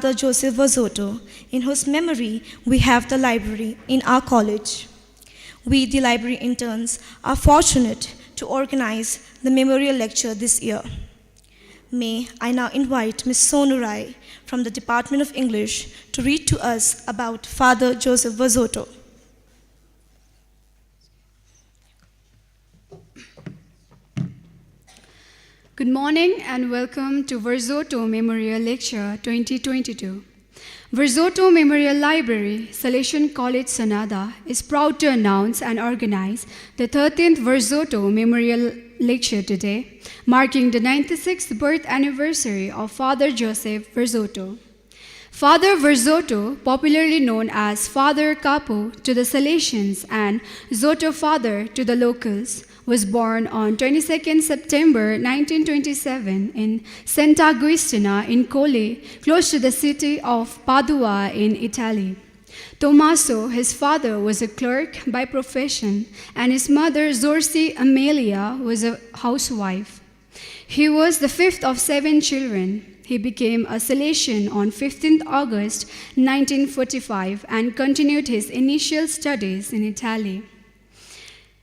Joseph Verzotto, in whose memory we have the library in our college. We, the library interns, are fortunate to organize the memorial lecture this year. May I now invite Ms. Sonu Rai from the Department of English to read to us about Father Joseph Verzotto. Good morning and welcome to Verzotto Memorial Lecture 2022. Verzotto Memorial Library, Salesian College, Sonada, is proud to announce and organize the 13th Verzotto Memorial Lecture today, marking the 96th birth anniversary of Father Joseph Verzotto. Father Verzotto, popularly known as Father Capo to the Salesians and Zotto Father to the locals, was born on 22nd September 1927 in Sant'Agustina in Colle, close to the city of Padua in Italy. Tommaso, his father, was a clerk by profession, and his mother, Zorzi Amelia, was a housewife. He was the fifth of 7 children. He became a Salesian on 15th August 1945 and continued his initial studies in Italy.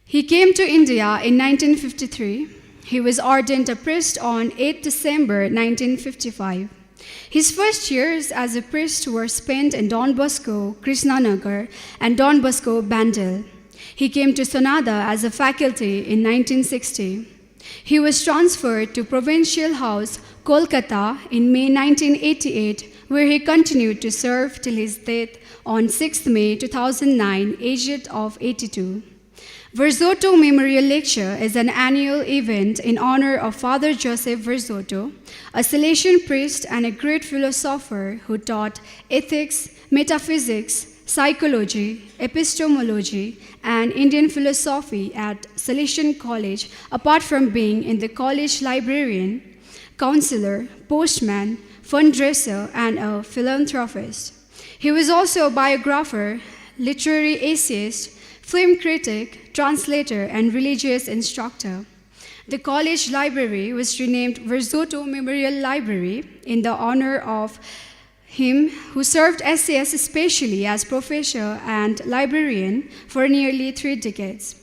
He came to India in 1953. He was ordained a priest on 8 December 1955. His first years as a priest were spent in Don Bosco, Krishnanagar, and Don Bosco, Bandel. He came to Sonada as a faculty in 1960. He was transferred to Provincial House, Kolkata in May 1988, where he continued to serve till his death on 6 May 2009, aged of 82. Verzotto Memorial Lecture is an annual event in honor of Father Joseph Verzotto, a Salesian priest and a great philosopher who taught ethics, metaphysics, psychology, epistemology, and Indian philosophy at Salesian College, apart from being in the college librarian, counselor, postman, fundraiser, and a philanthropist. He was also a biographer, literary essayist, film critic, translator, and religious instructor. The college library was renamed Verzotto Memorial Library in the honor of him who served SAS especially as professor and librarian for nearly 3 decades.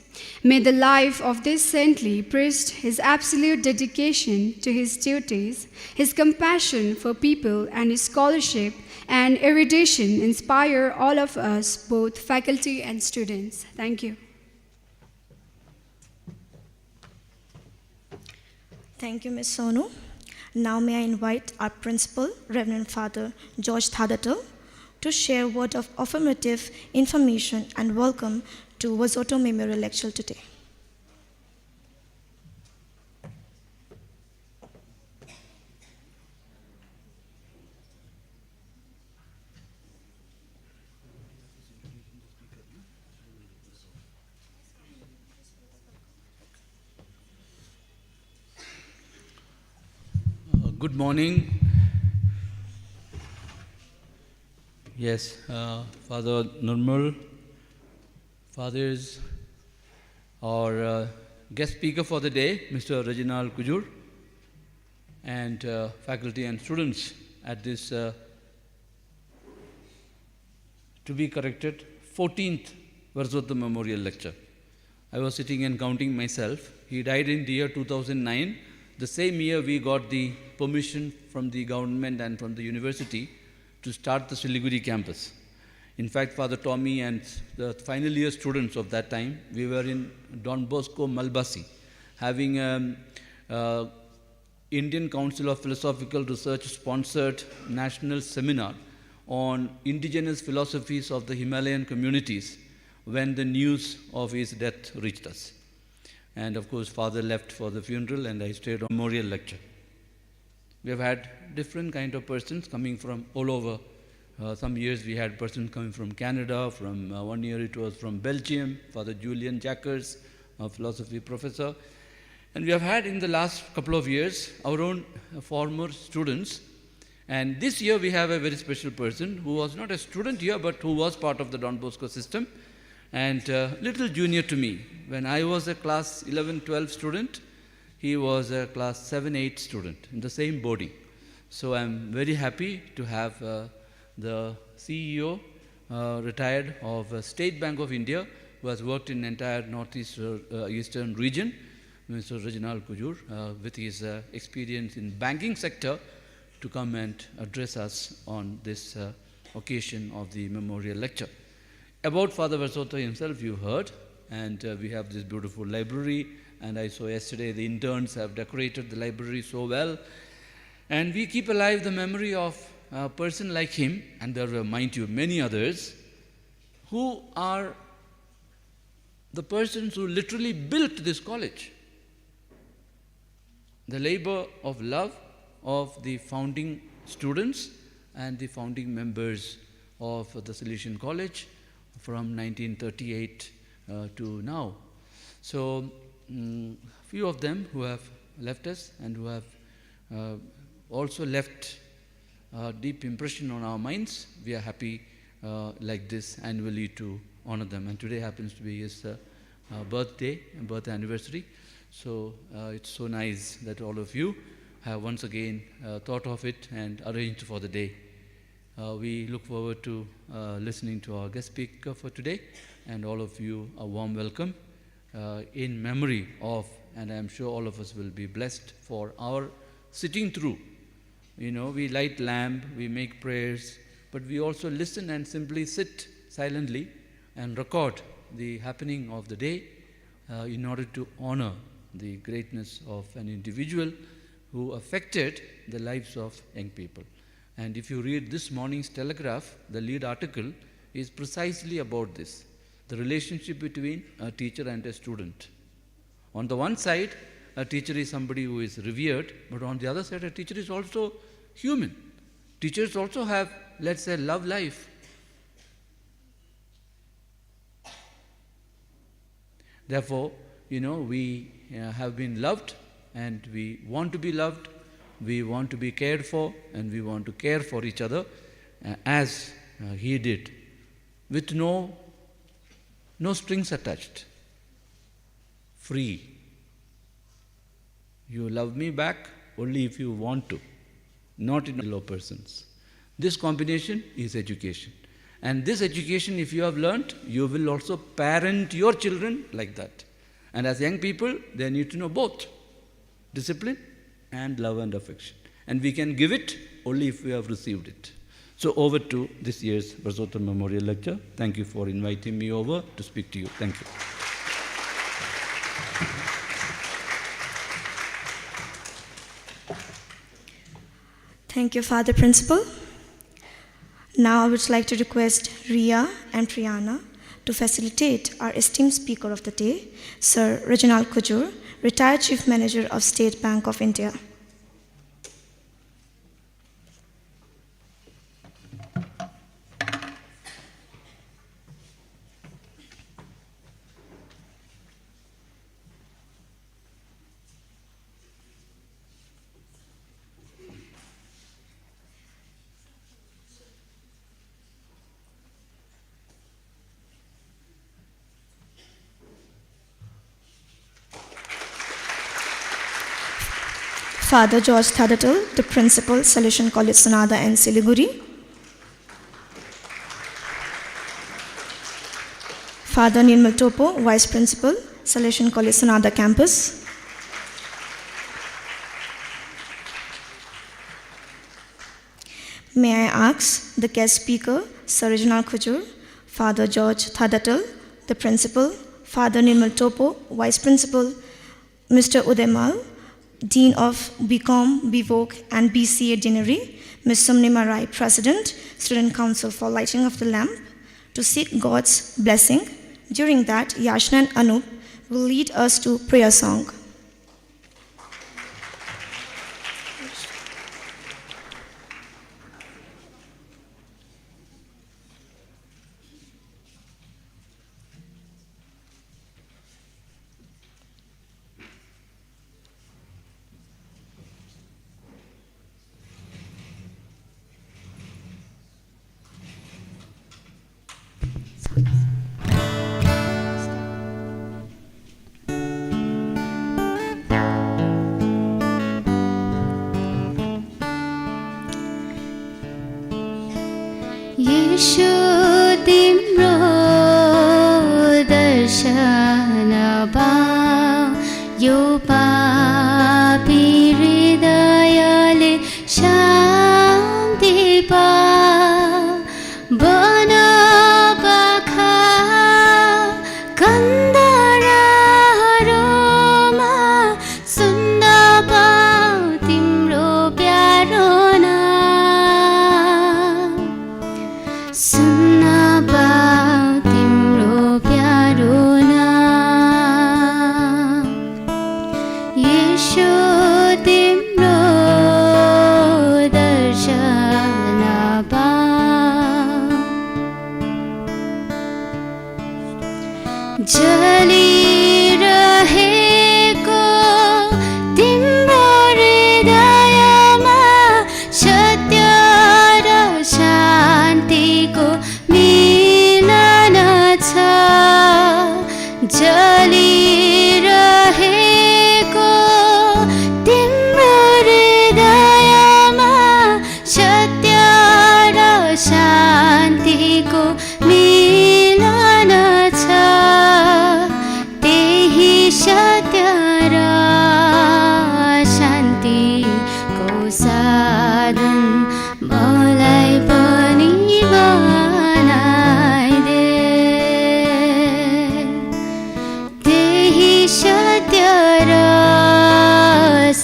May the life of this saintly priest, his absolute dedication to his duties, his compassion for people, and his scholarship and erudition inspire all of us, both faculty and students. Thank you. Thank you, Ms. Sonu. Now may I invite our principal, Reverend Father George Thadatal, to share a word of affirmative information and welcome to Verzotto Memorial Lecture today. Good morning. Yes, Father Nirmal, fathers, our guest speaker for the day, Mr. Reginald Kujur, and faculty and students at this, to be corrected, 14th Verzotto Memorial Lecture. I was sitting and counting myself. He died in the year 2009. The same year we got the permission from the government and from the university to start the Siliguri campus. In fact, Father Tommy and the final year students of that time, we were in Don Bosco, Malbasi, having Indian Council of Philosophical Research sponsored national seminar on indigenous philosophies of the Himalayan communities when the news of his death reached us. And of course, Father left for the funeral and I stayed on memorial lecture. We have had different kind of persons coming from all over. Some years we had persons coming from Canada, from 1 year it was from Belgium, Father Julian Jackers, a philosophy professor. And we have had in the last couple of years our own former students. And this year we have a very special person who was not a student here, but who was part of the Don Bosco system. And little junior to me. When I was a class 11, 12 student, he was a class 7, 8 student in the same boarding. So I'm very happy to have the CEO, retired of State Bank of India, who has worked in entire Northeast Eastern region, Mr. Reginald Kujur, with his experience in banking sector, to come and address us on this occasion of the memorial lecture. About Father Verzotto himself, you heard, and we have this beautiful library, and I saw yesterday the interns have decorated the library so well. And we keep alive the memory of a person like him, and there were, mind you, many others, who are the persons who literally built this college. The labor of love of the founding students and the founding members of the Salesian College from 1938 to now. So, few of them who have left us and who have also left a deep impression on our minds. We are happy like this annually to honor them. And today happens to be his birth anniversary. So it's so nice that all of you have once again thought of it and arranged for the day. We look forward to listening to our guest speaker for today, and all of you a warm welcome in memory of, and I'm sure all of us will be blessed for our sitting through. You know, we light lamp, we make prayers, but we also listen and simply sit silently and record the happening of the day in order to honor the greatness of an individual who affected the lives of young people. And if you read this morning's Telegraph, the lead article is precisely about this, the relationship between a teacher and a student. On the one side, a teacher is somebody who is revered, but on the other side, a teacher is also human. Teachers also have, let's say, love life. Therefore, you know, we have been loved, and we want to be loved, we want to be cared for, and we want to care for each other as he did, with no strings attached. Free. You love me back only if you want to, not in low persons. This combination is education. And this education, if you have learnt, you will also parent your children like that. And as young people, they need to know both discipline and love and affection. And we can give it only if we have received it. So over to this year's Verzotto Memorial Lecture. Thank you for inviting me over to speak to you. Thank you. Thank you, Father Principal. Now I would like to request Ria and Priyana to facilitate our esteemed speaker of the day, Sir Reginald Kujur, retired Chief Manager of State Bank of India. Father George Thadatal, the Principal, Salesian College, Sonada and Siliguri. Father Nirmal Topo, Vice Principal, Salesian College, Sonada Campus. May I ask the guest speaker, Sir Reginald Kujur, Father George Thadatal, the Principal, Father Nirmal Topo, Vice Principal, Mr. Udemal, Dean of BCom, BVOC and BCA Deanery, Ms. Sumnima Rai, President, Student Council for Lighting of the Lamp, to seek God's blessing. During that, Yashna and Anup will lead us to prayer song. यीशु तिम्रो दर्शन पाऊ यो पापी हृदयले शान्ति पाऊ बन पाखा कन्दराहरूमा सुन्न पाऊ तिम्रो प्यारो नाम सुन्न पाऊ तिम्रो प्यारो नाम यीशु तिम्रो दर्शन पाऊ जलिरहेको तिम्रो हृदयमा सत्य र शान्तिको मिलन छ जलिरहेको तिम्रो हृदयमा सत्य र शान्तिको मिलन छ त्यही सत्य र शान्तिको साधन मलाई पनि बनाइदे त्यही सत्य र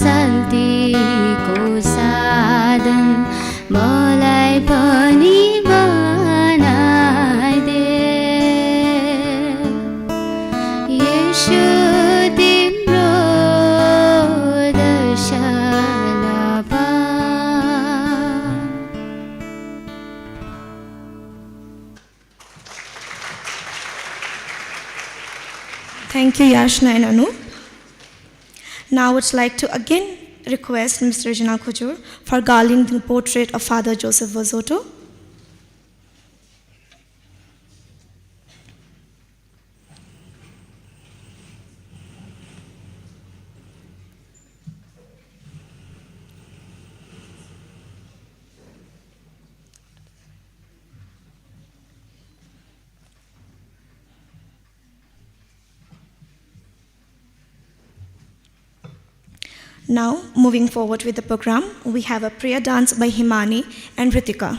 शान्तिको साधन मलाई पनि बनाइदे यीशु तिम्रो दर्शन पाऊ Thank you, Yashna and Anup. Now I would like to again request Mr. Reginald Kujur for garlanding the portrait of Father Joseph Verzotto. Now, moving forward with the program, we have a prayer dance by Himani and Ritika.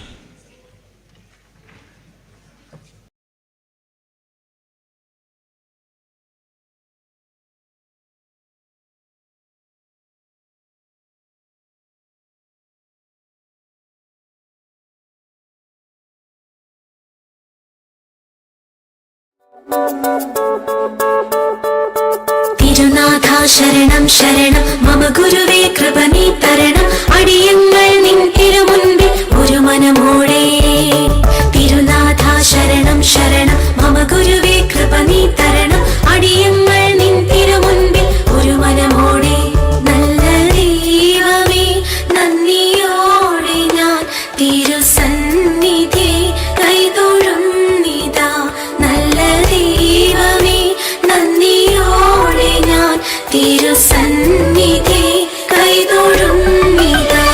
തിരുനാഥ ശരണം ശരണം മമ ഗുരുവേ കൃപ നീ തരണം അടിയങ്ങൾ നിൻ തിരുമുൻപിൽ ഒരു മനമോടെ തിരുനാഥ ശരണം ശരണം മമ ഗുരുവേ കൃപ നീ തരണം അടിയങ്ങൾ നിൻ തിരുമുൻപിൽ ഒരു മനമോടെ നല്ല ദൈവമേ നന്ദിയോടെ ഞാൻ തിരുസന്നിധി കൈതൊഴുന്നിതാ നല്ല ദൈവമേ നന്ദിയോടെ ഞാൻ തിരുസന്നിധി കൈതൊഴുന്നിതാ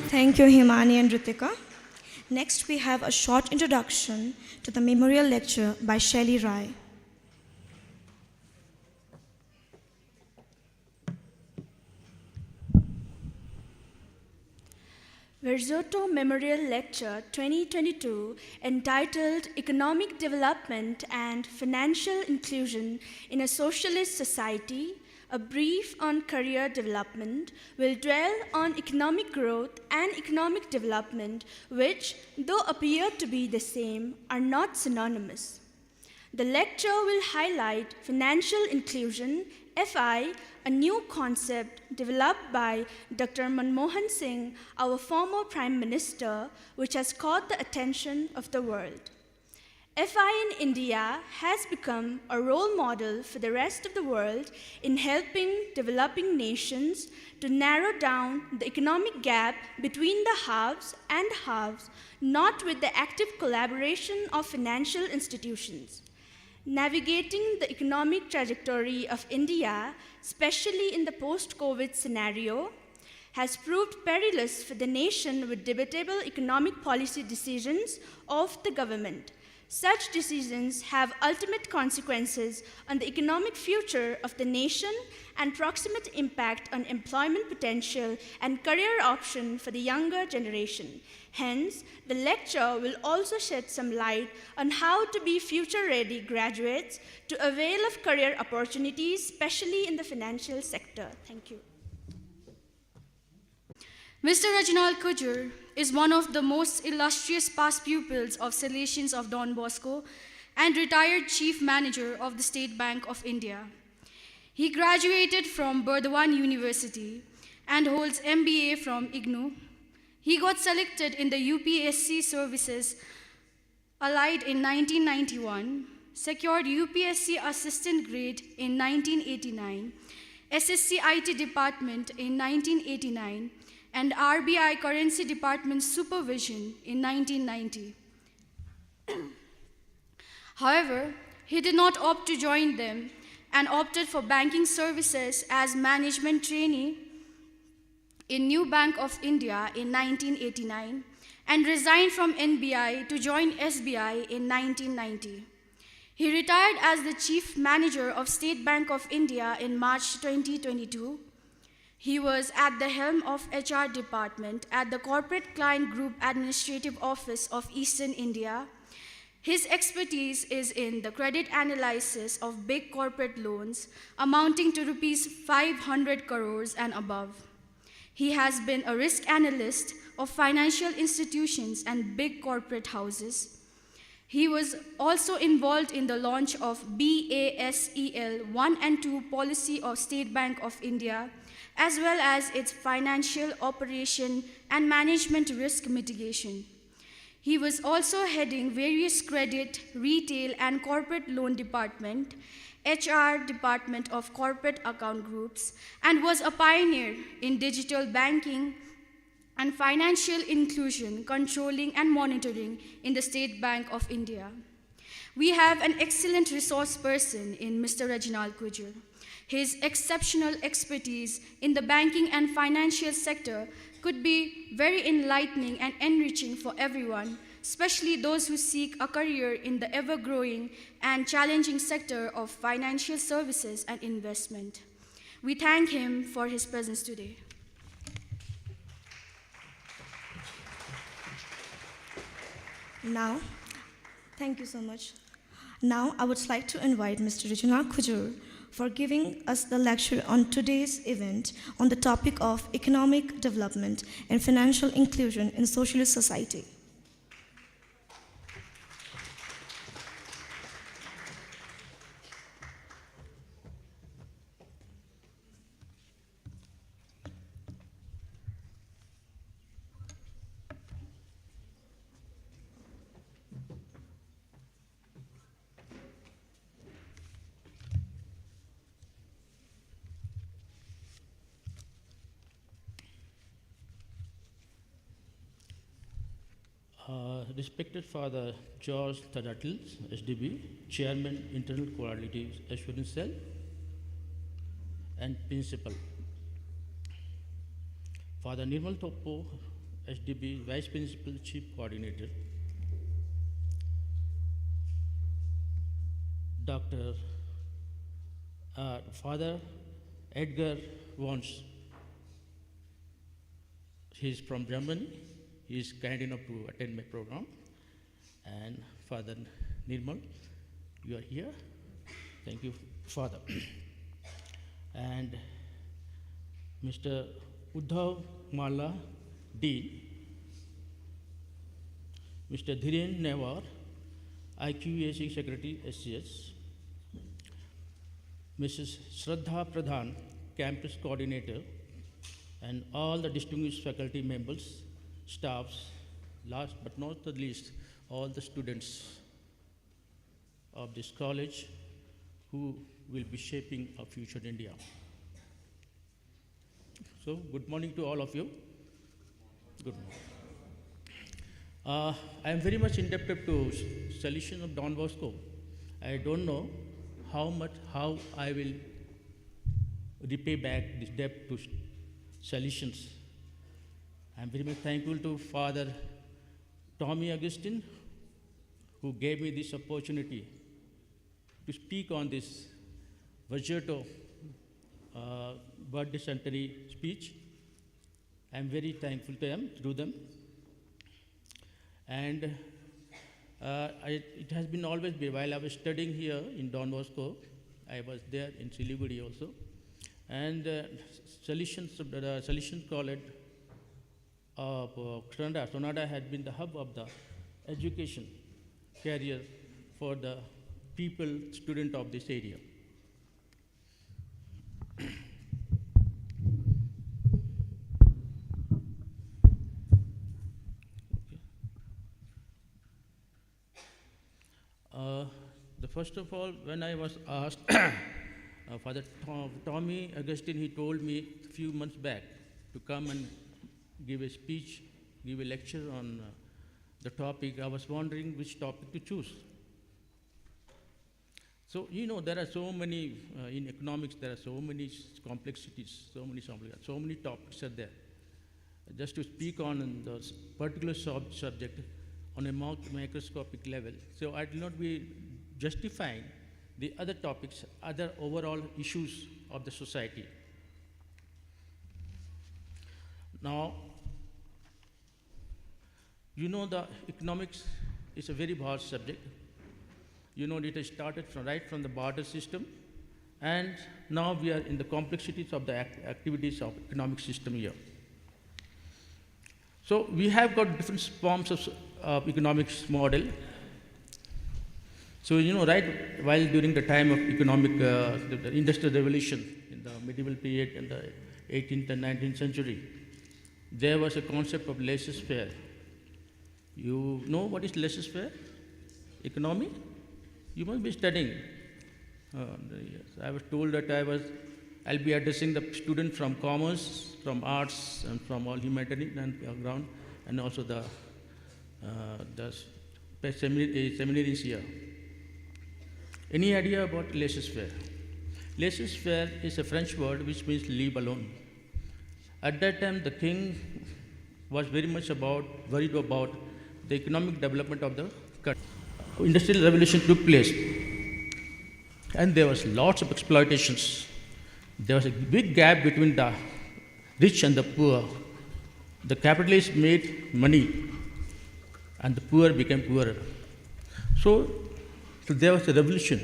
Thank you, Himani and Ritika. Next, we have a short introduction to the memorial lecture by Shelly Rai. Verzotto Memorial Lecture 2022 entitled Economic Development and Financial Inclusion in a Socialist Society, a brief on career development, will dwell on economic growth and economic development, which, though appear to be the same, are not synonymous. The lecture will highlight financial inclusion, FI, a new concept developed by Dr. Manmohan Singh, our former Prime Minister, which has caught the attention of the world. FI in India has become a role model for the rest of the world in helping developing nations to narrow down the economic gap between the haves and haves, not with the active collaboration of financial institutions. Navigating the economic trajectory of India, especially in the post-COVID scenario, has proved perilous for the nation with debatable economic policy decisions of the government. Such decisions have ultimate consequences on the economic future of the nation and proximate impact on employment potential and career option for the younger generation. Hence, the lecture will also shed some light on how to be future-ready graduates to avail of career opportunities, especially in the financial sector. Thank you. Mr. Reginald Kujur is one of the most illustrious past pupils of Salesians of Don Bosco and retired Chief Manager of the State Bank of India. He graduated from Burdwan University and holds MBA from IGNOU. He got selected in the UPSC services allied in 1991, secured UPSC assistant grade in 1989, SSC IT department in 1989, and RBI Currency Department supervision in 1990. However, he did not opt to join them and opted for banking services as management trainee in New Bank of India in 1989 and resigned from NBI to join SBI in 1990. He retired as the Chief Manager of State Bank of India in March 2022. He was at the helm of HR department at the Corporate Client Group Administrative Office of Eastern India. His expertise is in the credit analysis of big corporate loans amounting to rupees 500 crores and above. He has been a risk analyst of financial institutions and big corporate houses. He was also involved in the launch of BASEL 1 and 2 policy of State Bank of India, as well as its financial operation and management risk mitigation. He was also heading various credit, retail, and corporate loan department, HR department of corporate account groups, and was a pioneer in digital banking and financial inclusion, controlling and monitoring in the State Bank of India. We have an excellent resource person in Mr. Reginald Kujur. His exceptional expertise in the banking and financial sector could be very enlightening and enriching for everyone, especially those who seek a career in the ever-growing and challenging sector of financial services and investment. We thank him for his presence today. Now, thank you so much. Now, I would like to invite Mr. Reginald Kujur for giving us the lecture on today's event on the topic of economic development and financial inclusion in socialist society. Respected Father George Tadattles, SDB, Chairman, Internal Quality Assurance Cell, and Principal. Father Nirmal Topo, SDB, Vice Principal, Chief Coordinator. Dr. Father Edgar Wons, He's from Germany. He's kind enough to attend my program. And Father Nirmal, you are here. Thank you, Father. And Mr. Uddhav Mala, Dean. Mr. Dhiren Newar, IQAC Secretary, SCS. Mrs. Shraddha Pradhan, Campus Coordinator, and all the distinguished faculty members, staffs, last but not the least, all the students of this college who will be shaping our future India. So, good morning to all of you. Good morning. I am very much indebted to Salesian of Don Bosco. I don't know how I will repay back this debt to Salesians. I am very much thankful to Father Tommy Augustine, who gave me this opportunity to speak on this Verzotto birthday centenary speech. I am very thankful to them. And it has been always been, while I was studying here in Don Bosco, I was there in Siliguri also. And Salesian College of Sonada had been the hub of the education career for the people, student of this area. First of all, when I was asked, Father Tommy Augustine, he told me a few months back to come and give a speech, give a lecture on the topic. I was wondering which topic to choose. So, you know, there are so many, in economics, there are so many complexities, so many topics are there. Just to speak on the particular subject on a microscopic level. So I will not be justifying the other topics, other overall issues of the society. Now, you know, the economics is a very vast subject. You know, it has started right from the barter system, and now we are in the complexities of the activities of economic system here. So we have got different forms of economics model. So, you know, right while during the time of economic, the Industrial Revolution in the medieval period in the 18th and 19th century, there was a concept of laissez-faire. You know what is laissez-faire? Economy? You must be studying. Yes. I was told that I'll be addressing the student from commerce, from arts, and from all humanitarian background, and also the seminaries here. Any idea about laissez-faire? Laissez-faire is a French word which means leave alone. At that time, the king was very much worried about the economic development of the country. Industrial Revolution took place, and there was lots of exploitations. There was a big gap between the rich and the poor. The capitalists made money, and the poor became poorer. So there was a revolution.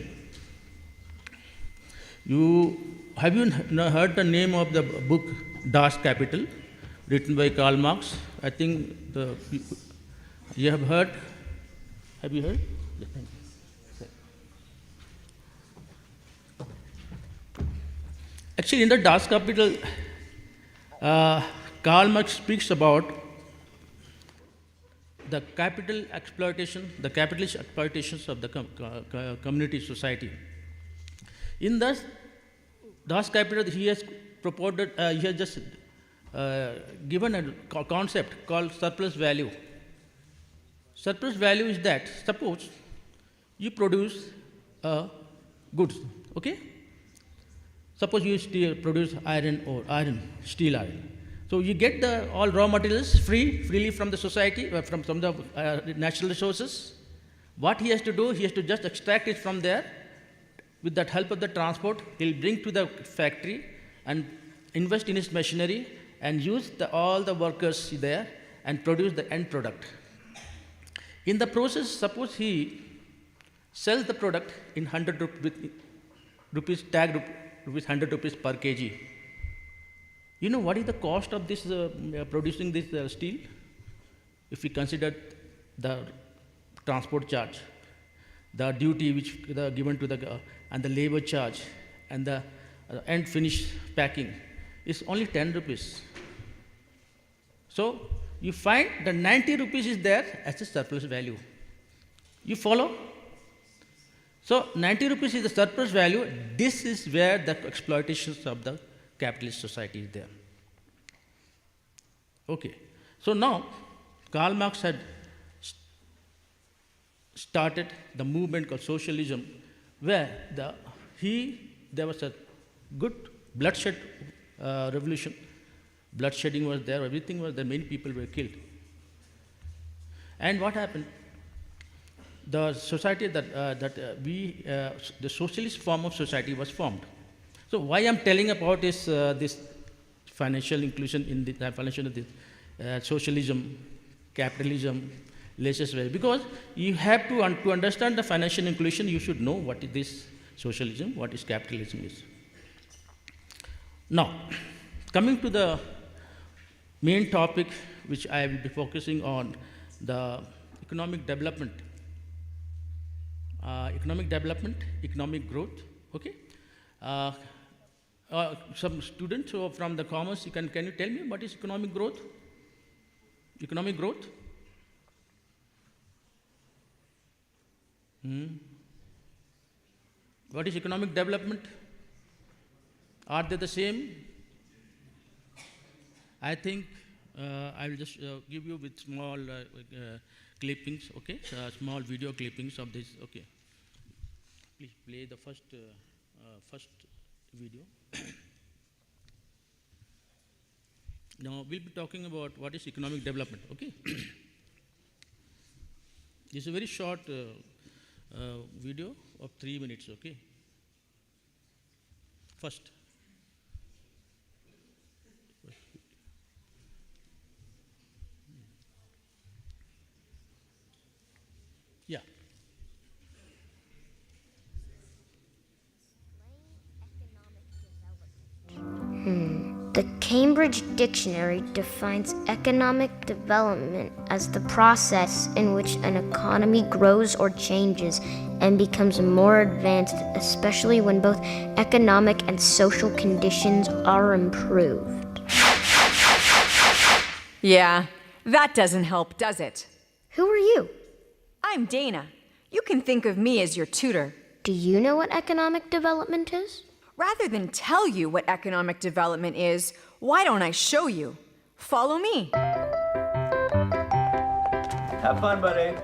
Have you heard the name of the book Das Kapital, written by Karl Marx? I think you have heard. Have you heard? Yeah, thank you. Actually, in the Das Kapital, Karl Marx speaks about the capitalist exploitations of the community society. In Das Kapital, he has just given a concept called surplus value. Surplus value is that, suppose you produce goods, okay? Suppose you produce steel iron. So you get all raw materials freely from the society, from the natural resources. What he has to do, he has to just extract it from there. With that help of the transport, he'll bring to the factory and invest in his machinery and use all the workers there and produce the end product. In the process, suppose he sells the product in 100 rupees, tag rupees 100 rupees per kg. You know what is the cost of this producing this steel? If we consider the transport charge, the duty which given to the and the labor charge and the end finish packing is only 10 rupees. So you find the 90 rupees is there as a surplus value. You follow? So 90 rupees is the surplus value. This is where the exploitations of the capitalist society is there. Okay. So now Karl Marx had started the movement called socialism, where there was a good bloodshed revolution. Bloodshedding was there, everything was there, many people were killed. And what happened? The society the socialist form of society was formed. So why I'm telling about this financial inclusion in the financial socialism, capitalism, laissez-faire, because you have to understand the financial inclusion, you should know what is this socialism, what is capitalism is. Now, coming to the main topic, which I will be focusing on, the economic development. Economic growth, okay? Some students who are from the commerce, can you tell me what is economic growth? Economic growth? What is economic development? Are they the same? I think I will just give you with small clippings, okay? Small video clippings of this, okay? Please play the first video. Now we'll be talking about what is economic development, okay? This is a very short video of 3 minutes, okay? First. Yeah. The Cambridge Dictionary defines economic development as the process in which an economy grows or changes and becomes more advanced, especially when both economic and social conditions are improved. Yeah, that doesn't help, does it? Who are you? I'm Dana. You can think of me as your tutor. Do you know what economic development is? Rather than tell you what economic development is, why don't I show you? Follow me. Have fun, buddy.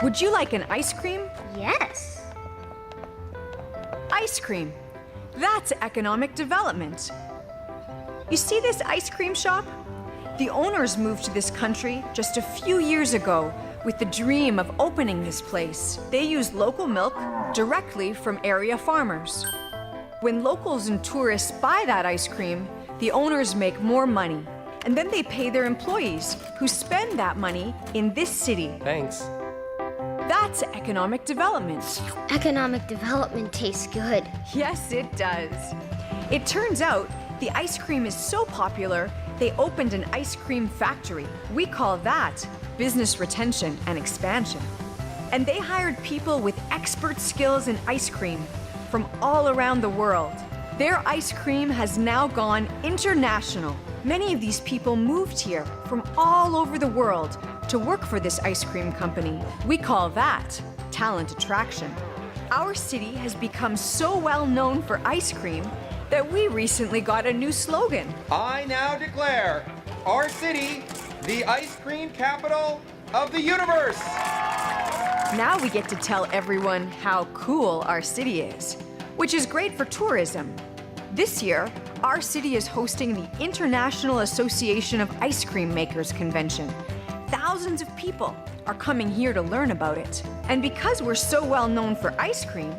Would you like an ice cream? Yes. Ice cream. That's economic development. You see this ice cream shop? The owners moved to this country just a few years ago with the dream of opening this place. They used local milk directly from area farmers. When locals and tourists buy that ice cream, the owners make more money, and then they pay their employees who spend that money in this city. Thanks. That's economic development. Economic development tastes good. Yes, it does. It turns out the ice cream is so popular, they opened an ice cream factory. We call that business retention and expansion. And they hired people with expert skills in ice cream from all around the world. Their ice cream has now gone international. Many of these people moved here from all over the world to work for this ice cream company. We call that talent attraction. Our city has become so well known for ice cream that we recently got a new slogan. I now declare our city the ice cream capital of the universe. Now we get to tell everyone how cool our city is, which is great for tourism. This year, our city is hosting the International Association of Ice Cream Makers Convention. Thousands of people are coming here to learn about it. And because we're so well known for ice cream,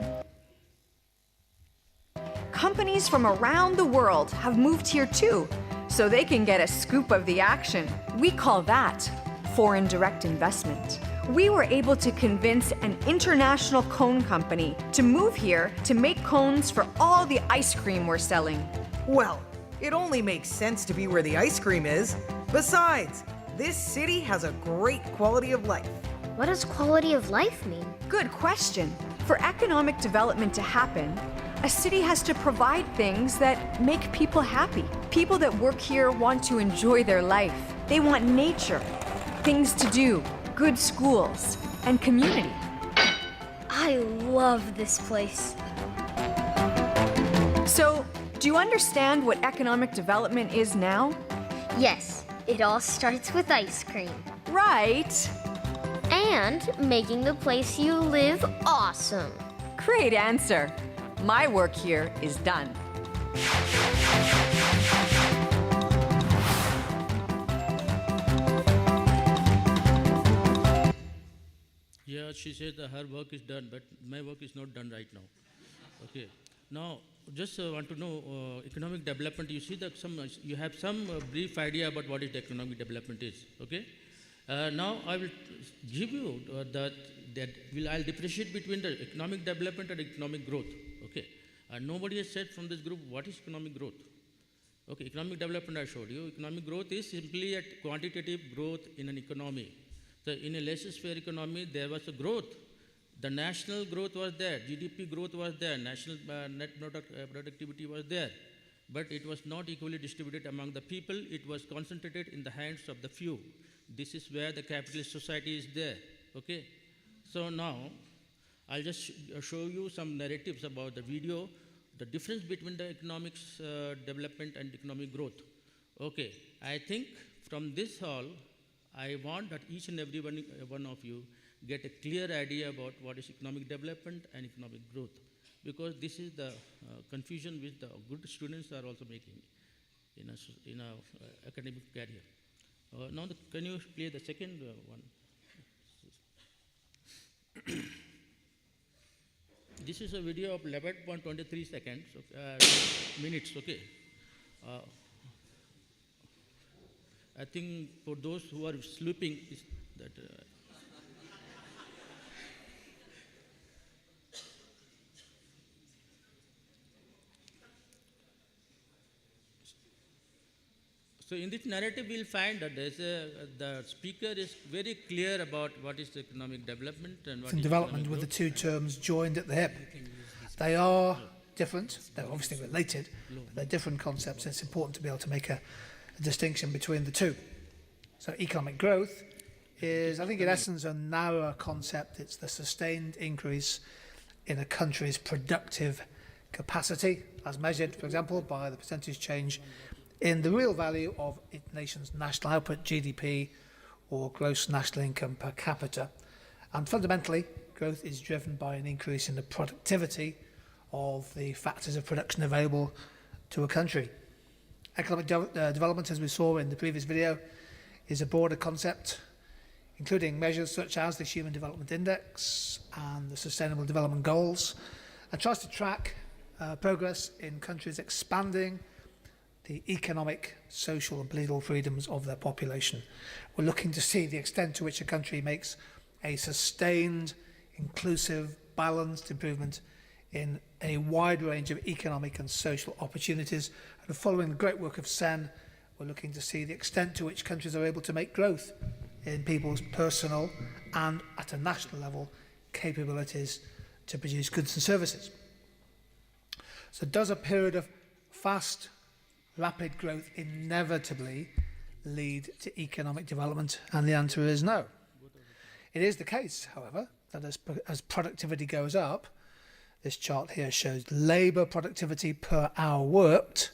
companies from around the world have moved here too, so they can get a scoop of the action. We call that foreign direct investment. We were able to convince an international cone company to move here to make cones for all the ice cream we're selling. Well, it only makes sense to be where the ice cream is. Besides, this city has a great quality of life. What does quality of life mean? Good question. For economic development to happen, a city has to provide things that make people happy. People that work here want to enjoy their life. They want nature, things to do, good schools, and community. I love this place. So, do you understand what economic development is now? Yes, it all starts with ice cream. Right. And making the place you live awesome. Great answer. My work here is done. Yeah, she said that her work is done, but my work is not done right now. Okay. Now, just want to know economic development. You see that you have some brief idea about what is economic development is. Okay. Now I will give you I'll differentiate between the economic development and economic growth. Okay. Nobody has said from this group what is economic growth. Okay. Economic development I showed you. Economic growth is simply a quantitative growth in an economy. So in a laissez-faire economy, there was a growth. The national growth was there, GDP growth was there, national net productivity was there, but it was not equally distributed among the people. It was concentrated in the hands of the few. This is where the capitalist society is there. Okay. So now I'll just show you some narratives about the video, the difference between the economics development and economic growth. Okay. I think from this hall, I want that each and every one of you get a clear idea about what is economic development and economic growth, because this is the confusion which the good students are also making in a academic career. Now, can you play the second one? This is a video of 11.23 seconds, minutes. Okay. I think for those who are sleeping, is that. So in this narrative, we'll find that the speaker is very clear about what is economic development and what is development with the two terms joined at the hip. They are different. They're obviously related, but they're different concepts. It's important to be able to make a distinction between the two. So economic growth is, I think in essence, a narrower concept. It's the sustained increase in a country's productive capacity, as measured, for example, by the percentage change in the real value of its nation's national output, GDP, or gross national income per capita. And fundamentally, growth is driven by an increase in the productivity of the factors of production available to a country. Economic development, as we saw in the previous video, is a broader concept, including measures such as the Human Development Index and the Sustainable Development Goals, and tries to track progress in countries expanding the economic, social and political freedoms of their population. We're looking to see the extent to which a country makes a sustained, inclusive, balanced improvement in a wide range of economic and social opportunities. And following the great work of Sen, we're looking to see the extent to which countries are able to make growth in people's personal and, at a national level, capabilities to produce goods and services. So does a period of fast, rapid growth inevitably lead to economic development? And the answer is no. It is the case, however, that as productivity goes up, this chart here shows labour productivity per hour worked,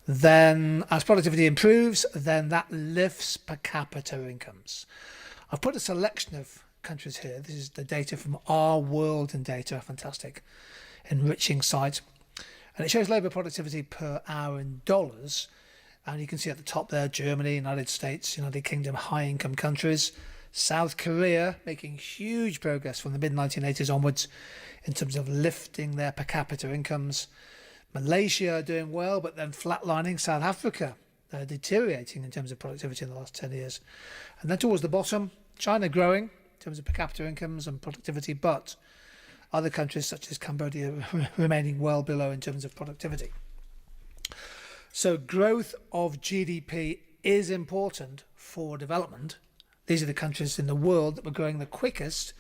then as productivity improves, then that lifts per capita incomes. I've put a selection of countries here. This is the data from Our World in Data, a fantastic enriching site. And it shows labour productivity per hour in dollars. And you can see at the top there, Germany, United States, United Kingdom, high-income countries. South Korea making huge progress from the mid-1980s onwards in terms of lifting their per capita incomes. Malaysia are doing well, but then flatlining. South Africa, they're deteriorating in terms of productivity in the last 10 years. And then towards the bottom, China growing in terms of per capita incomes and productivity, but other countries such as Cambodia remaining well below in terms of productivity. So growth of GDP is important for development. These are the countries in the world that were growing the quickest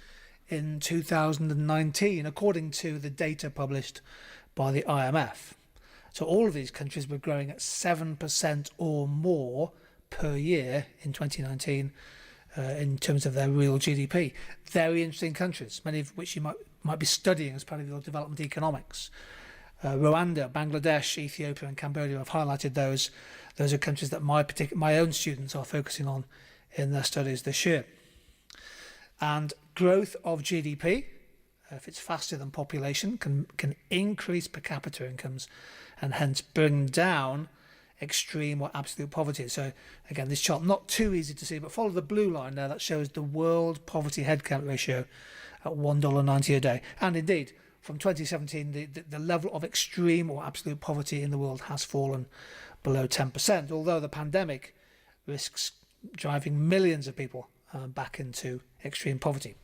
in 2019, according to the data published by the IMF. So all of these countries were growing at 7% or more per year in 2019 in terms of their real GDP. Very interesting countries, many of which you might be studying as part of your development economics. Rwanda, Bangladesh, Ethiopia and Cambodia, I've highlighted those. Those are countries that my own students are focusing on in their studies this year. And growth of GDP, if it's faster than population, can increase per capita incomes and hence bring down extreme or absolute poverty. So again, this chart not too easy to see, but follow the blue line there that shows the world poverty headcount ratio at $1.90 a day. And indeed, from 2017, the level of extreme or absolute poverty in the world has fallen below 10%, although the pandemic risks driving millions of people back into extreme poverty.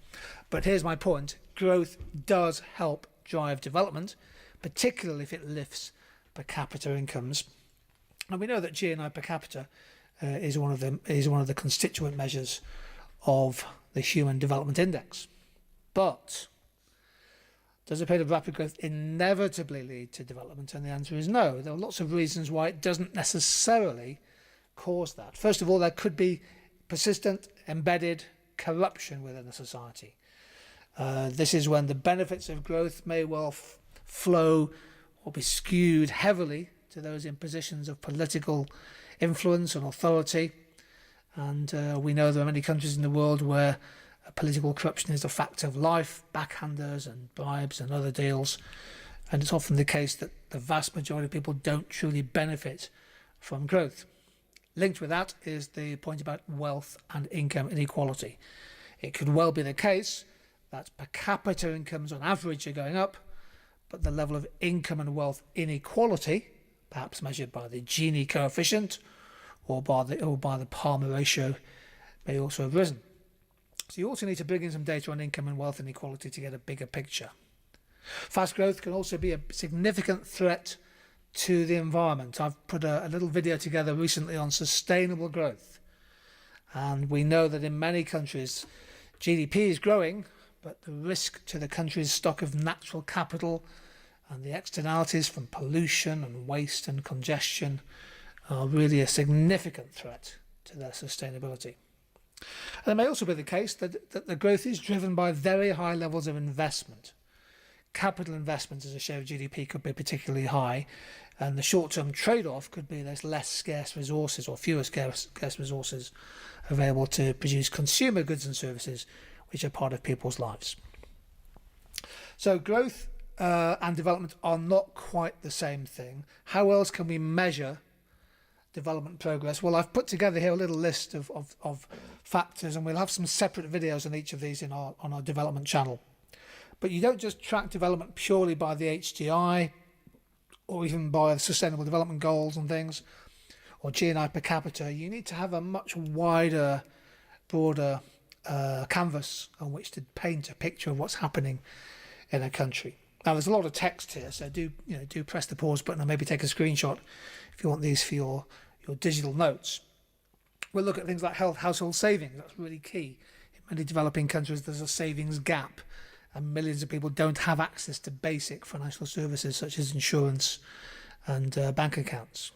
But here's my point. Growth does help drive development, particularly if it lifts per capita incomes. And we know that GNI per capita is one of the constituent measures of the Human Development Index. But does a period of rapid growth inevitably lead to development? And the answer is no. There are lots of reasons why it doesn't necessarily cause that. First of all, there could be persistent, embedded corruption within a society. This is when the benefits of growth may well flow or be skewed heavily to those in positions of political influence and authority. And we know there are many countries in the world where political corruption is a fact of life, backhanders and bribes and other deals. And it's often the case that the vast majority of people don't truly benefit from growth. Linked with that is the point about wealth and income inequality. It could well be the case that per capita incomes on average are going up, but the level of income and wealth inequality, perhaps measured by the Gini coefficient or by the Palmer ratio, may also have risen. So you also need to bring in some data on income and wealth inequality to get a bigger picture. Fast growth can also be a significant threat to the environment. I've put a little video together recently on sustainable growth. And we know that in many countries, GDP is growing, but the risk to the country's stock of natural capital and the externalities from pollution and waste and congestion are really a significant threat to their sustainability. And it may also be the case that the growth is driven by very high levels of investment. Capital investment as a share of GDP could be particularly high, and the short-term trade-off could be there's less scarce resources or fewer scarce resources available to produce consumer goods and services which are part of people's lives. So growth and development are not quite the same thing. How else can we measure development progress? Well, I've put together here a little list of factors, and we'll have some separate videos on each of these on our development channel. But you don't just track development purely by the HDI or even by the Sustainable Development Goals and things, or GNI per capita. You need to have a much wider, broader canvas on which to paint a picture of what's happening in a country. Now, there's a lot of text here, so do press the pause button and maybe take a screenshot if you want these for your digital notes. We'll look at things like household savings. That's really key. In many developing countries, there's a savings gap, and millions of people don't have access to basic financial services such as insurance and bank accounts.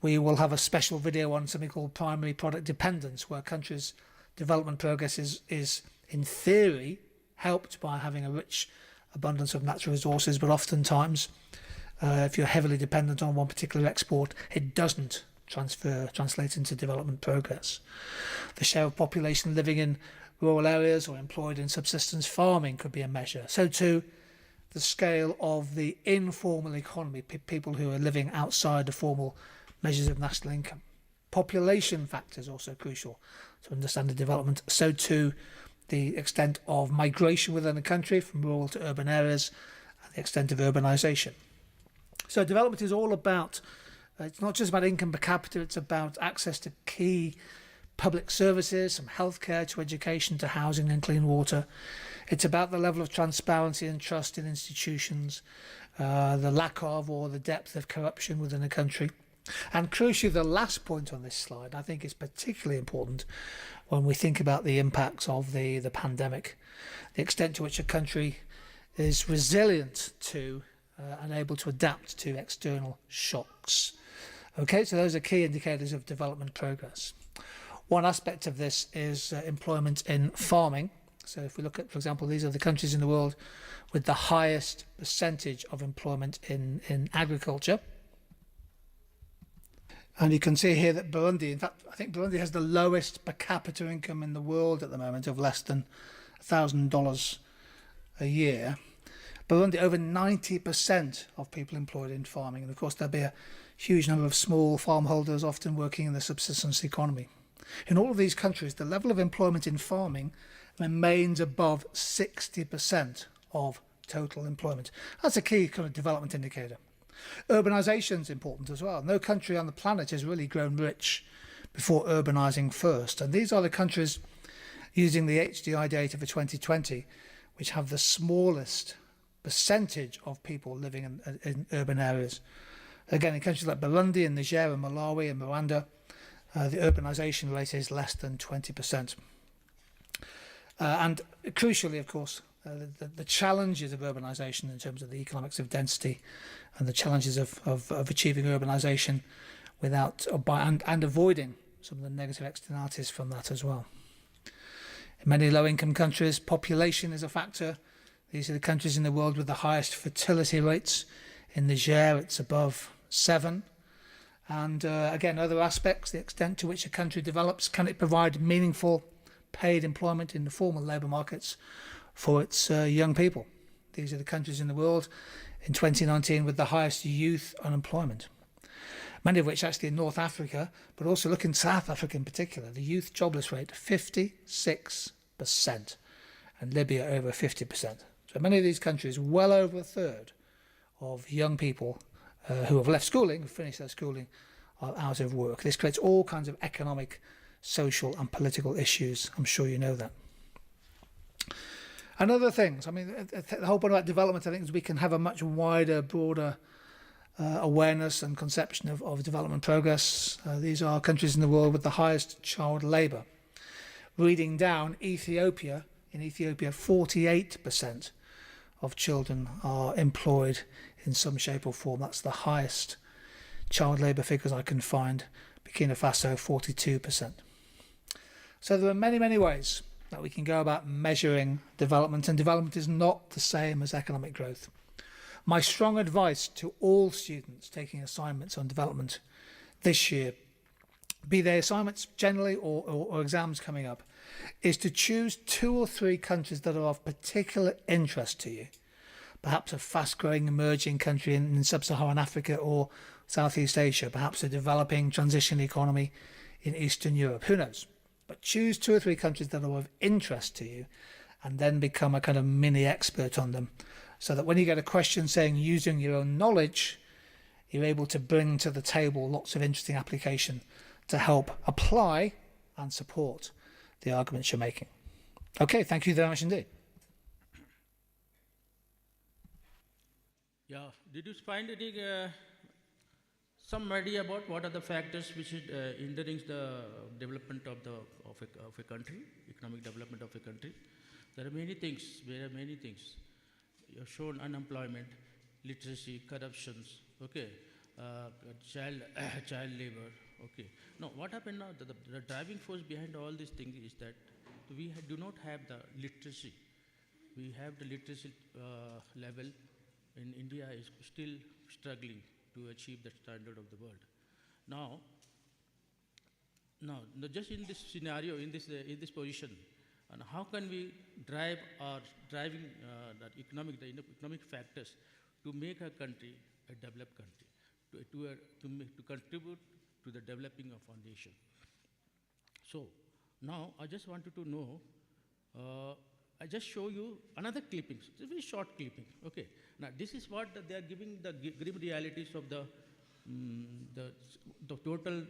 We will have a special video on something called primary product dependence, where countries' development progress is in theory helped by having a rich abundance of natural resources, but oftentimes if you're heavily dependent on one particular export, it doesn't translate into development progress. The share of population living in rural areas or employed in subsistence farming could be a measure. So too, the scale of the informal economy, people who are living outside the formal measures of national income. Population factors also crucial to understand the development. So too, the extent of migration within the country from rural to urban areas and the extent of urbanisation. So development is all about, it's not just about income per capita, it's about access to key public services, from healthcare to education to housing and clean water. It's about the level of transparency and trust in institutions, the lack of or the depth of corruption within a country. And crucially, the last point on this slide, I think, is particularly important when we think about the impacts of the pandemic, the extent to which a country is resilient to and able to adapt to external shocks. Okay, so those are key indicators of development progress. One aspect of this is employment in farming. So if we look at, for example, these are the countries in the world with the highest percentage of employment in agriculture. And you can see here that Burundi, in fact, I think Burundi has the lowest per capita income in the world at the moment of less than $1,000 a year. Burundi, over 90% of people employed in farming. And of course, there'll be a huge number of small farm holders often working in the subsistence economy. In all of these countries, the level of employment in farming remains above 60% of total employment. That's a key kind of development indicator. Urbanisation is important as well. No country on the planet has really grown rich before urbanising first. And these are the countries using the HDI data for 2020, which have the smallest percentage of people living in urban areas. Again, in countries like Burundi and Niger and Malawi and Rwanda, the urbanisation rate is less than 20%. And crucially, of course, the challenges of urbanisation in terms of the economics of density and the challenges of achieving urbanisation without and avoiding some of the negative externalities from that as well. In many low-income countries, population is a factor. These are the countries in the world with the highest fertility rates. In Niger, it's above 7. And again, other aspects, the extent to which a country develops, can it provide meaningful paid employment in the formal labour markets for its young people? These are the countries in the world in 2019 with the highest youth unemployment. Many of which actually in North Africa, but also look in South Africa in particular, the youth jobless rate 56%, and Libya over 50%. So many of these countries, well over a third of young people who have left schooling, who finished their schooling, are out of work. This creates all kinds of economic, social and political issues. I'm sure you know that. And other things, I mean, the whole point about development, I think, is we can have a much wider, broader awareness and conception of development progress. These are countries in the world with the highest child labour. Reading down, Ethiopia, in Ethiopia, 48% of children are employed in some shape or form. That's the highest child labour figures I can find. Burkina Faso, 42%. So there are many, many ways that we can go about measuring development, and development is not the same as economic growth. My strong advice to all students taking assignments on development this year, be they assignments generally or exams coming up, is to choose 2 or 3 countries that are of particular interest to you. Perhaps a fast-growing emerging country in sub-Saharan Africa or Southeast Asia, perhaps a developing transition economy in Eastern Europe, who knows? But choose 2 or 3 countries that are of interest to you and then become a kind of mini expert on them, so that when you get a question saying using your own knowledge, you're able to bring to the table lots of interesting application to help apply and support the arguments you're making. Okay, thank you very much indeed. Yeah, did you find any some idea about what are the factors which is hindering the development of a country, economic development of a country? There are many things. You have shown unemployment, literacy, corruptions, okay, child labor, okay. Now, what happened now? The driving force behind all these things is that we do not have the literacy. We have the literacy level in India is still struggling to achieve the standard of the world. Now, just in this scenario, in this position, and how can we drive the economic factors to make a country a developed country, to contribute to the developing of our nation? So now I just wanted to know I just show you another clipping, it's a very short clipping. Okay. Now this is what they are giving the grim realities of the total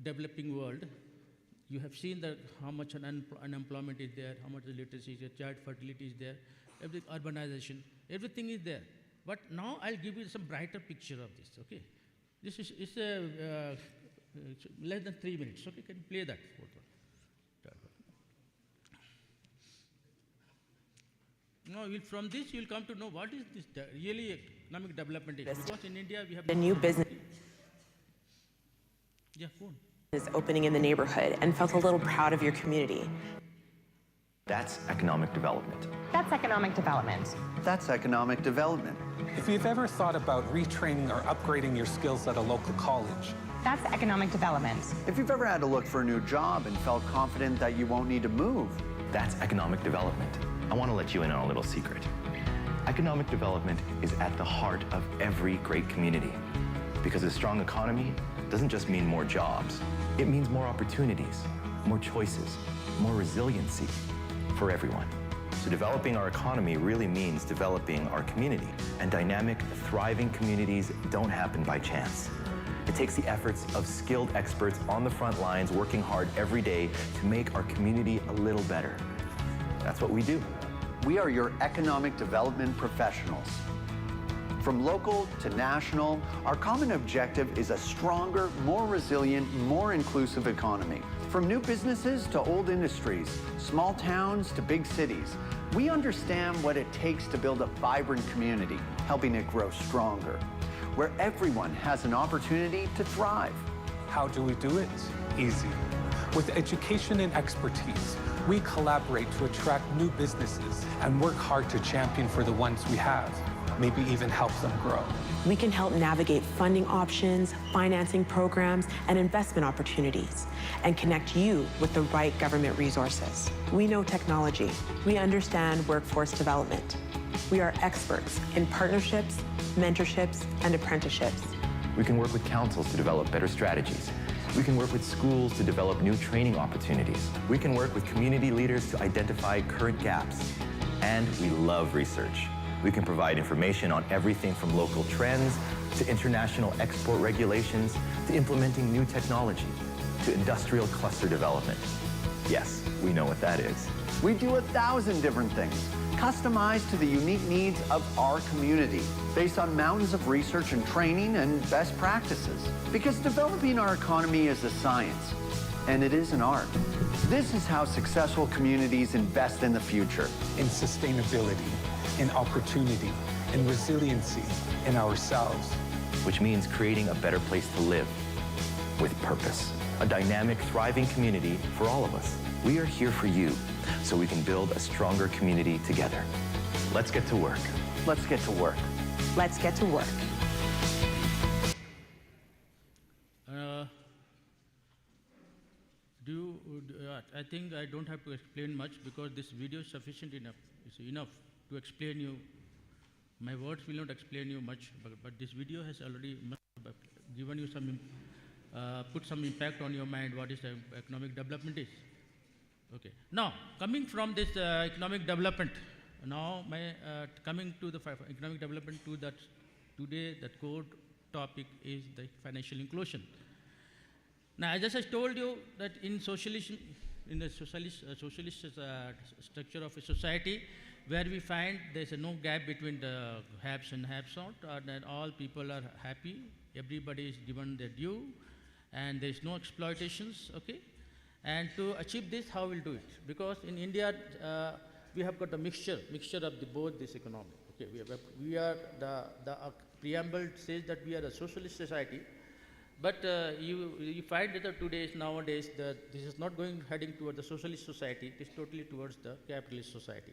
developing world. You have seen that how much unemployment is there, how much illiteracy is there, child fertility is there, urbanization, everything is there. But now I'll give you some brighter picture of this. Okay. This is less than 3 minutes. Okay, can you play that photo? Now, from this you will come to know what is this really economic development is. Because in India we have a new business is opening in the neighborhood and felt a little proud of your community. That's economic development. That's economic development. That's economic development. If you've ever thought about retraining or upgrading your skills at a local college, That's economic development. If you've ever had to look for a new job and felt confident that you won't need to move, that's economic development. I want to let you in on a little secret. Economic development is at the heart of every great community. Because a strong economy doesn't just mean more jobs. It means more opportunities, more choices, more resiliency for everyone. So developing our economy really means developing our community. And dynamic, thriving communities don't happen by chance. It takes the efforts of skilled experts on the front lines working hard every day to make our community a little better. That's what we do. we are your economic development professionals. From local to national, our common objective is a stronger, more resilient, more inclusive economy. From new businesses to old industries, small towns to big cities, we understand what it takes to build a vibrant community, helping it grow stronger, where everyone has an opportunity to thrive. How do we do it? Easy. With education and expertise, we collaborate to attract new businesses and work hard to champion for the ones we have, maybe even help them grow. We can help navigate funding options, financing programs, and investment opportunities, and connect you with the right government resources. We know technology. We understand workforce development. We are experts in partnerships, mentorships, and apprenticeships. We can work with councils to develop better strategies. We can work with schools to develop new training opportunities. We can work with community leaders to identify current gaps. And we love research. We can provide information on everything from local trends to international export regulations to implementing new technology to industrial cluster development. Yes, we know what that is. We do 1,000 different things, customized to the unique needs of our community, based on mountains of research and training and best practices. Because developing our economy is a science, and it is an art. This is how successful communities invest in the future. In sustainability, in opportunity, in resiliency, in ourselves. Which means creating a better place to live with purpose. A dynamic, thriving community for all of us. We are here for you, so we can build a stronger community together. Let's get to work. Let's get to work. Let's get to work. I think I don't have to explain much because this video is sufficient enough. It's enough to explain you. My words will not explain you much, but this video has already given you some, put some impact on your mind what is economic development is. Okay. Now, coming from this economic development, now coming to the economic development to that today, that core topic is the financial inclusion. Now, as I told you that in socialism, in the socialist structure of a society, where we find there's no gap between the haves and have-not, that all people are happy, everybody is given their due, and there's no exploitations, okay? And to achieve this, how we'll do it? Because in India, we have got a mixture of both this economy. Okay, we are the preamble says that we are a socialist society, but you find that nowadays, this is not heading toward the socialist society, it is totally towards the capitalist society.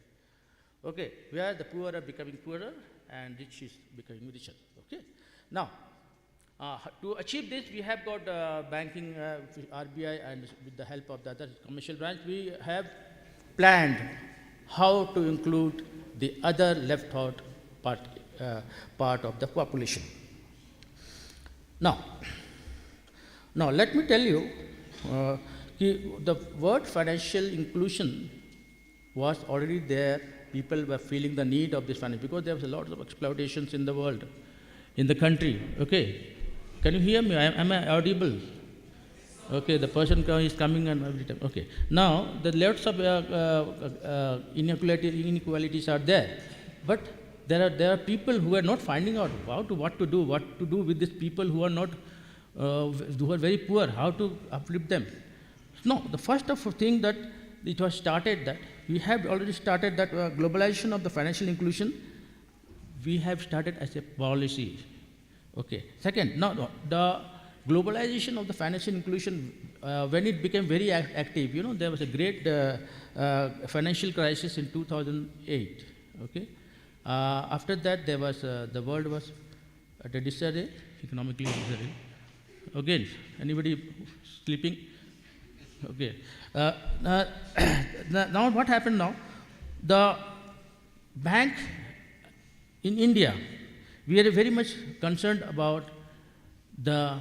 Okay, where the poor are becoming poorer and rich is becoming richer. Okay, now to achieve this, we have got banking, RBI, and with the help of the other commercial branch, we have planned how to include the other left-out part of the population. Now, let me tell you, the word financial inclusion was already there. People were feeling the need of this finance because there was a lot of exploitations in the world, in the country. Okay, can you hear me? Am I audible? Okay, the person is coming and every time. Okay, now the lots of inequalities are there, but there are people who are not finding out what to do with these people who are not who are very poor, how to uplift them. No, the first of thing that it was started that we have already started that globalization of the financial inclusion. We have started as a policy. Okay. Second, no, the globalization of the financial inclusion when it became very active. There was a great financial crisis in 2008. Okay. After that, there was the world was at a disarray, economically disarray. Again, anybody sleeping? Okay. Now what happened now? The bank in India, we are very much concerned about the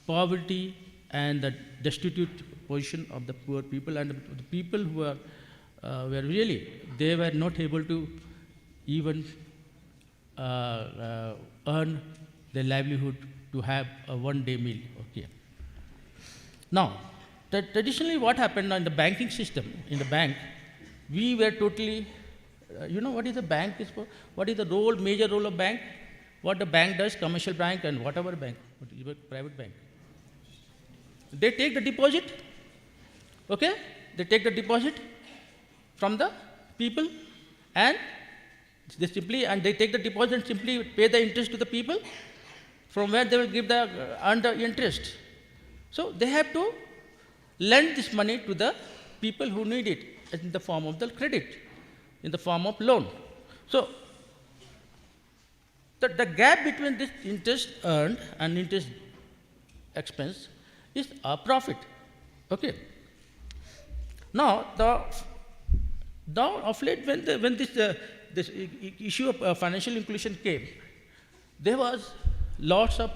poverty and the destitute position of the poor people and the people who were really, they were not able to even earn their livelihood to have a one-day meal. Okay. Now, traditionally what happened in the banking system, in the bank, we were totally, what is the bank is for? What is the major role of bank? What the bank does, commercial bank and whatever bank, private bank. They take the deposit, okay? They take the deposit from the people and they take the deposit and simply pay the interest to the people, from where they will give earn the interest. So they have to lend this money to the people who need it in the form of the credit, in the form of loan. So the gap between this interest earned and interest expense is a profit. Okay. Now of late when this issue of financial inclusion came, there was lots of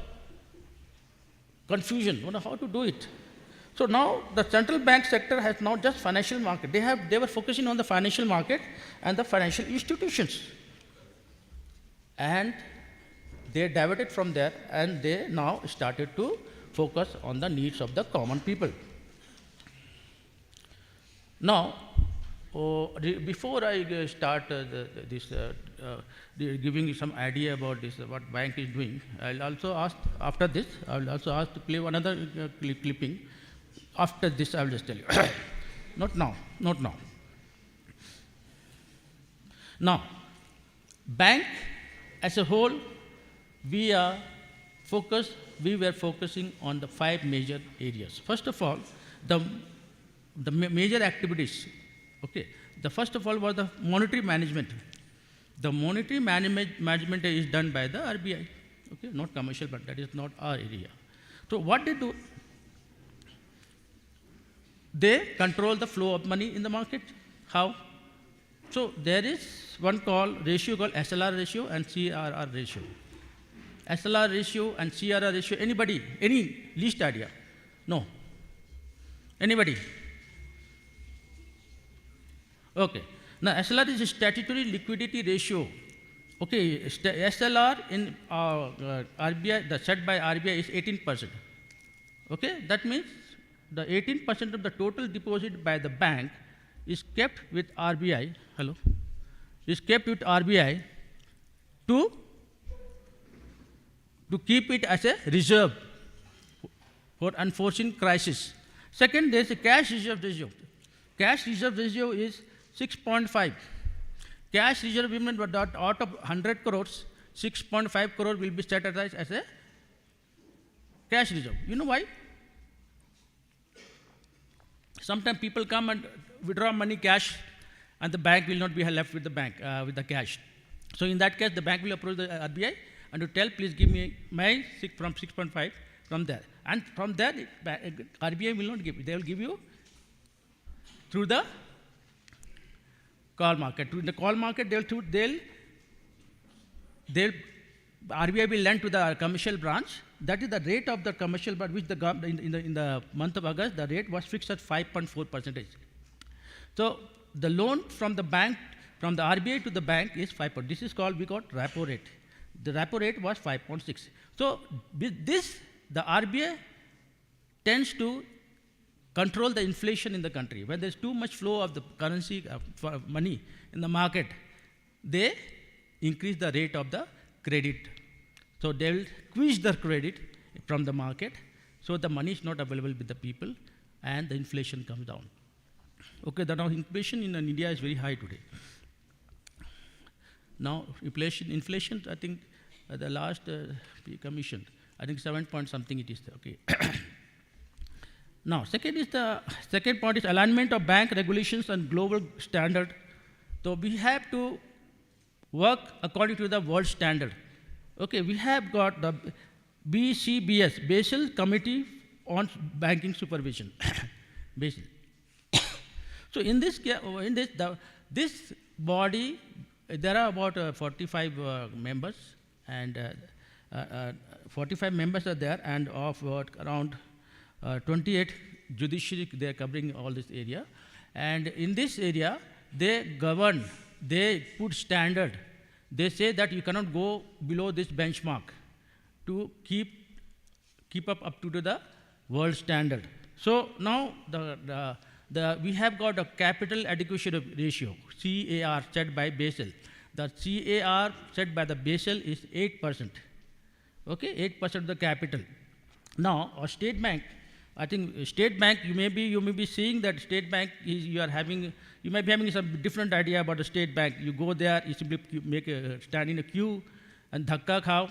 confusion on how to do it. So now the central bank sector has now just financial market. They were focusing on the financial market and the financial institutions. And they diverted from there and they now started to focus on the needs of the common people. Now, before I start giving you some idea about this, what bank is doing, I'll also ask, after this, I will also ask to play another clipping. After this, I will just tell you. Not now. Now, bank as a whole, we were focusing on the 5 major areas. First of all, the major activities. Okay. The first of all was the monetary management. The monetary management is done by the RBI. Okay, not commercial, but that is not our area. So what they do? They control the flow of money in the market. How? So there is one ratio called SLR ratio and CRR ratio. SLR ratio and CRR ratio. Anybody? Any least idea? No. Anybody? Okay. Now SLR is a statutory liquidity ratio. Okay. SLR in RBI, set by RBI is 18%. Okay. That means the 18% of the total deposit by the bank is kept with RBI. Hello. Is kept with RBI to keep it as a reserve for unforeseen crisis. Second, there is a cash reserve ratio. Cash reserve ratio is 6.5. Cash reserve means out of 100 crores, 6.5 crore will be set aside as a cash reserve. You know why? Sometimes people come and withdraw money cash, and the bank will not be left with the cash. So in that case, the bank will approach the RBI and to tell, please give me my from 6.5 from there. And from there, RBI will not give you. They will give you through the call market. In the call market, RBI will lend to the commercial branch. That is the rate of the commercial branch, which in the month of August, the rate was fixed at 5.4%. So the loan from the bank, from the RBI to the bank is 5%. This is called, we got repo rate. The repo rate was 5.6. So with this, the RBI tends to control the inflation in the country. When there's too much flow of the currency, for money in the market, they increase the rate of the credit. So they will squeeze the credit from the market, so the money is not available with the people, and the inflation comes down. Okay, now inflation in India is very high today. Now inflation, I think the last commission, I think 7 point something it is. Okay. Now, second point is alignment of bank regulations and global standard. So we have to work according to the world standard. Okay, we have got the BCBS, Basel Committee on Banking Supervision. Basel. So in this body, there are about 45 members, and 45 members are there, and of around 28 judiciary, they are covering all this area. And in this area, they govern, they put standard. They say that you cannot go below this benchmark to keep up to the world standard. So now we have got a capital adequacy ratio, CAR, set by Basel. The CAR set by the Basel is 8%. Okay, 8% of the capital. Now, a state bank, I think state bank, you may be seeing that state bank is, you may be having some different idea about the state bank. You go there, you simply stand in a queue and dhakka khao.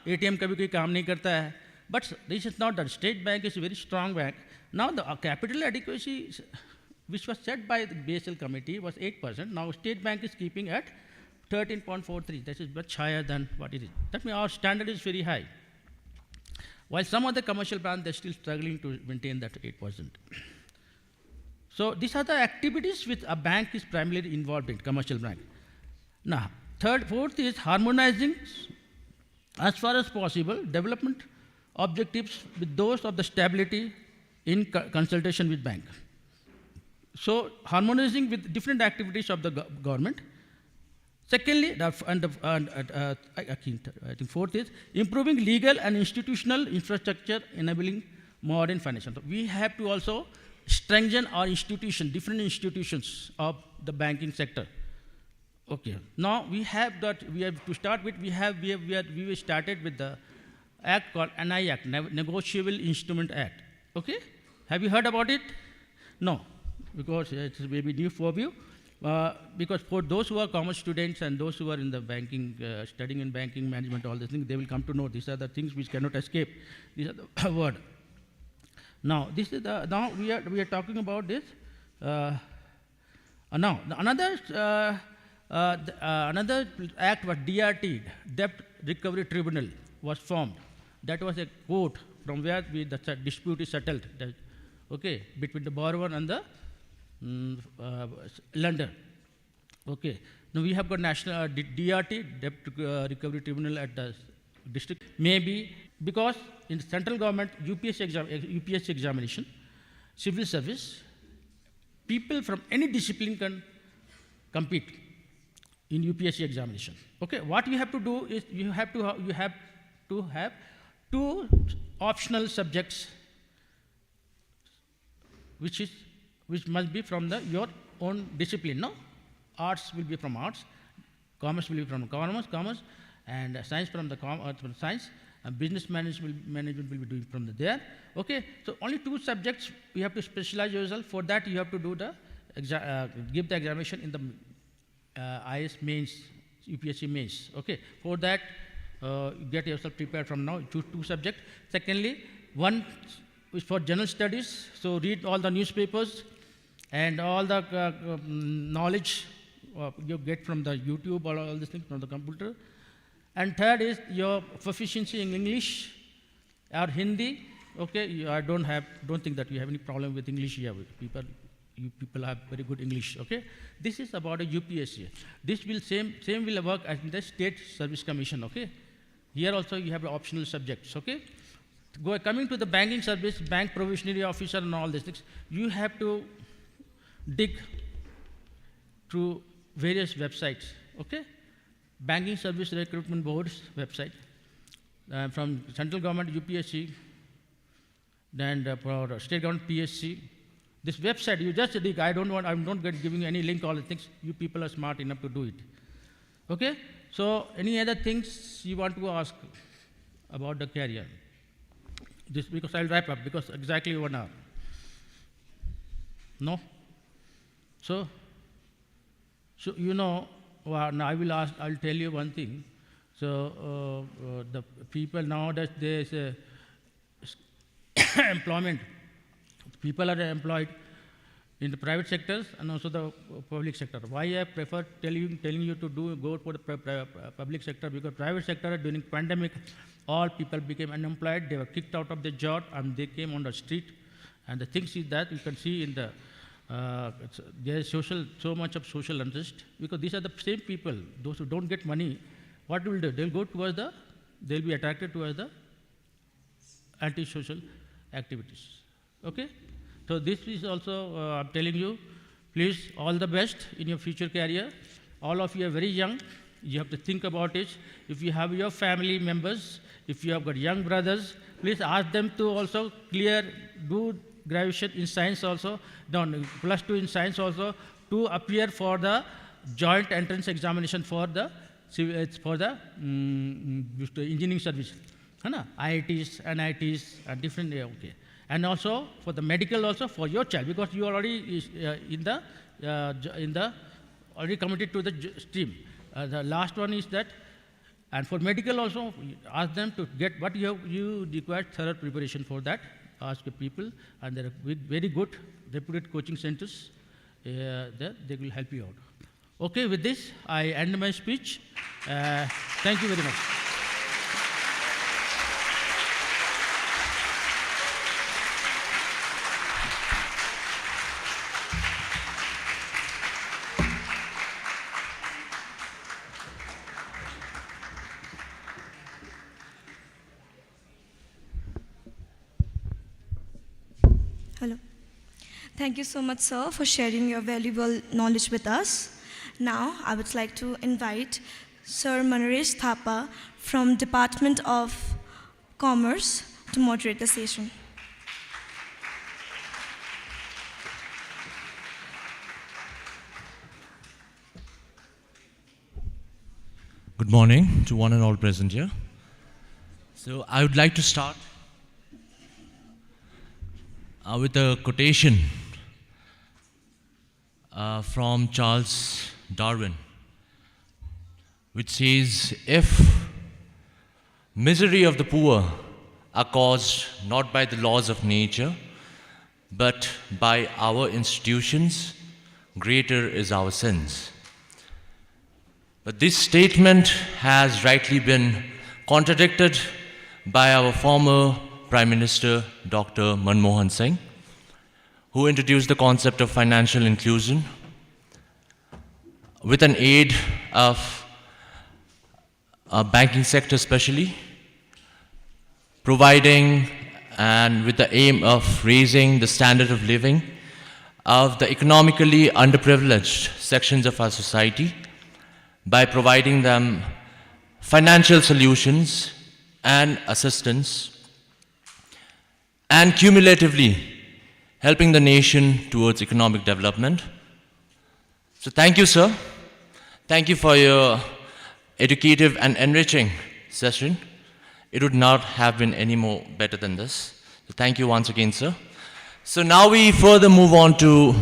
ATM kabhi koi kaam nahi karta hai. But this is not that. State bank is a very strong bank. Now the capital adequacy, which was set by the Basel committee, was 8%. Now state bank is keeping at 13.43. That is much higher than what it is. That means our standard is very high. While some other commercial banks, they're still struggling to maintain that 8%. So these are the activities which a bank is primarily involved in, commercial bank. Now, fourth is harmonizing, as far as possible, development objectives with those of the stability in consultation with bank. So harmonizing with different activities of the government. Secondly, I think fourth is improving legal and institutional infrastructure enabling modern finance. We have to also strengthen our different institutions of the banking sector. Okay. Now we have to start with, we started with the act called NI Act, Negotiable Instrument Act. Okay. Have you heard about it? No, because it's maybe new for you. Because for those who are commerce students and those who are in the banking, studying in banking management, all these things, they will come to know these are the things which cannot escape. These are the word. Now, this is now we are talking about this. Now, another act was DRT, Debt Recovery Tribunal, was formed. That was a court from where the dispute is settled. Okay, between the borrower and the lender. Okay. Now we have got national DRT, Debt Recovery Tribunal at the district. Maybe because in the central government UPSC examination, civil service, people from any discipline can compete in UPSC examination. Okay. What you have to do is you have to have 2 optional subjects, which must be from your own discipline. No, arts will be from arts, commerce will be from commerce, and science from science, and business management will be doing from there. Okay, so only 2 subjects you have to specialize yourself. For that, you have to do give the examination in the IS mains, UPSC mains. Okay, for that, get yourself prepared from now. Choose 2 subjects. Secondly, one is for general studies. So read all the newspapers and all the knowledge you get from the YouTube or all these things from the computer. And third is your proficiency in English or Hindi. Okay, I don't think that you have any problem with English here. You people have very good English. Okay, this is about a UPSC. This will same will work as in the State Service Commission. Okay, here also you have optional subjects. Okay, coming to the banking service, bank provisionary officer and all these things, you have to dig through various websites, okay? Banking Service Recruitment Board's website, from central government UPSC, then for state government PSC. This website, you just dig. I'm not giving you any link, all the things. You people are smart enough to do it. Okay? So, any other things you want to ask about the career? This, because I'll wrap up, because exactly 1 hour. No? So you know, well, now I'll tell you one thing. So, the people nowadays, there's employment. People are employed in the private sectors and also the public sector. Why I prefer telling you to go for the public sector? Because private sector, during pandemic, all people became unemployed. They were kicked out of their job and they came on the street. And the things is that you can see in the there is so much of social unrest, because these are the same people. Those who don't get money, what will they do? They'll be attracted towards the anti-social activities. Okay? So this is also, I'm telling you, please, all the best in your future career. All of you are very young. You have to think about it. If you have your family members, if you have got young brothers, please ask them to also do graduation in science also, +2 in science also, to appear for the joint entrance examination for the engineering service. IITs, NITs, and different, okay. And also for the medical also for your child, because you are already already committed to the stream. The last one is that, and for medical also, ask them to get what you require thorough preparation for that. Ask the people, and there are very good reputed coaching centers there. They will help you out. Okay, with this, I end my speech. Thank you very much. Hello. Thank you so much, sir, for sharing your valuable knowledge with us. Now, I would like to invite Sir Manaresh Thapa from Department of Commerce to moderate the session. Good morning to one and all present here. So I would like to start with a quotation from Charles Darwin, which says, if misery of the poor are caused not by the laws of nature, but by our institutions, greater is our sins. But this statement has rightly been contradicted by our former Prime Minister, Dr. Manmohan Singh, who introduced the concept of financial inclusion with an aid of banking sector especially, providing and with the aim of raising the standard of living of the economically underprivileged sections of our society by providing them financial solutions and assistance, and cumulatively helping the nation towards economic development. So thank you, sir. Thank you for your educative and enriching session. It would not have been any more better than this. So thank you once again, sir. So now we further move on to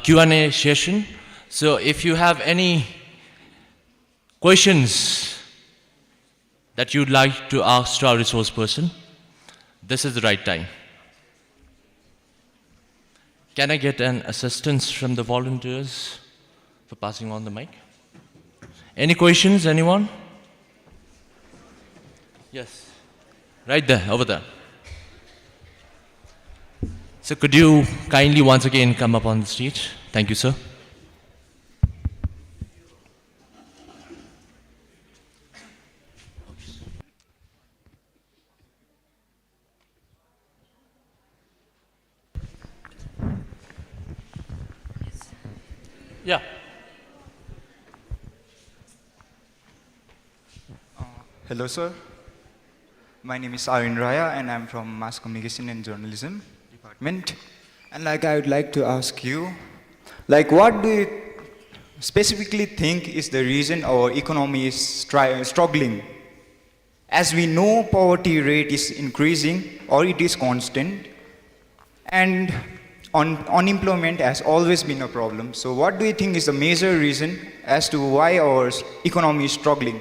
Q&A session. So if you have any questions that you'd like to ask to our resource person, this is the right time. Can I get an assistance from the volunteers for passing on the mic? Any questions, anyone? Yes, right there, over there. So could you kindly once again come up on the stage? Thank you, sir. Yeah. Hello, sir. My name is Arvind Raya, and I'm from Mass Communication and Journalism Department. And I would like to ask you, what do you specifically think is the reason our economy is struggling? As we know, poverty rate is increasing, or it is constant, and unemployment has always been a problem. So what do you think is the major reason as to why our economy is struggling?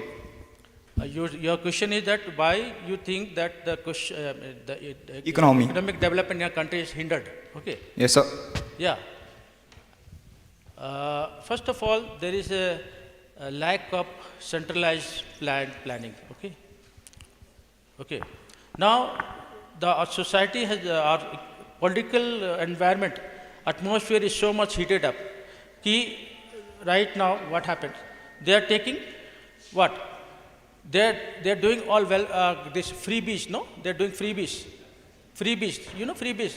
Your question is that why you think that the economic development in your country is hindered? Okay. Yes, sir. Yeah. First of all, there is a lack of centralized planning. Okay. Okay. Now, our society has our political environment, atmosphere is so much heated up. Right now, what happens? They are taking what? They're doing all well. This freebies, no? They're doing freebies. Freebies, you know freebies.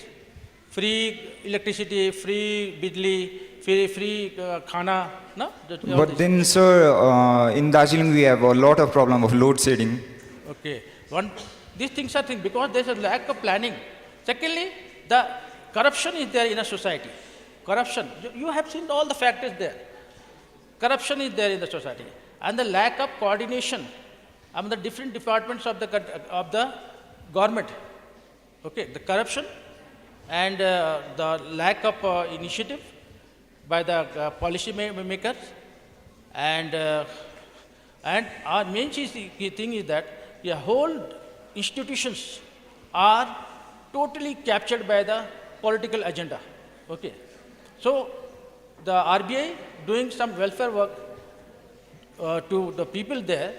Free electricity, free bidli, free khana, no? But then, sir, in Darjeeling we have a lot of problem of load shedding. Okay. These things are things because there's a lack of planning. Secondly, the corruption is there in a society. Corruption, you have seen all the factors there. Corruption is there in the society. And the lack of coordination among the different departments of the government. Okay, the corruption and the lack of initiative by the policy makers, and our main thing is that the whole institutions are totally captured by the political agenda. Okay, so the RBI doing some welfare work to the people there,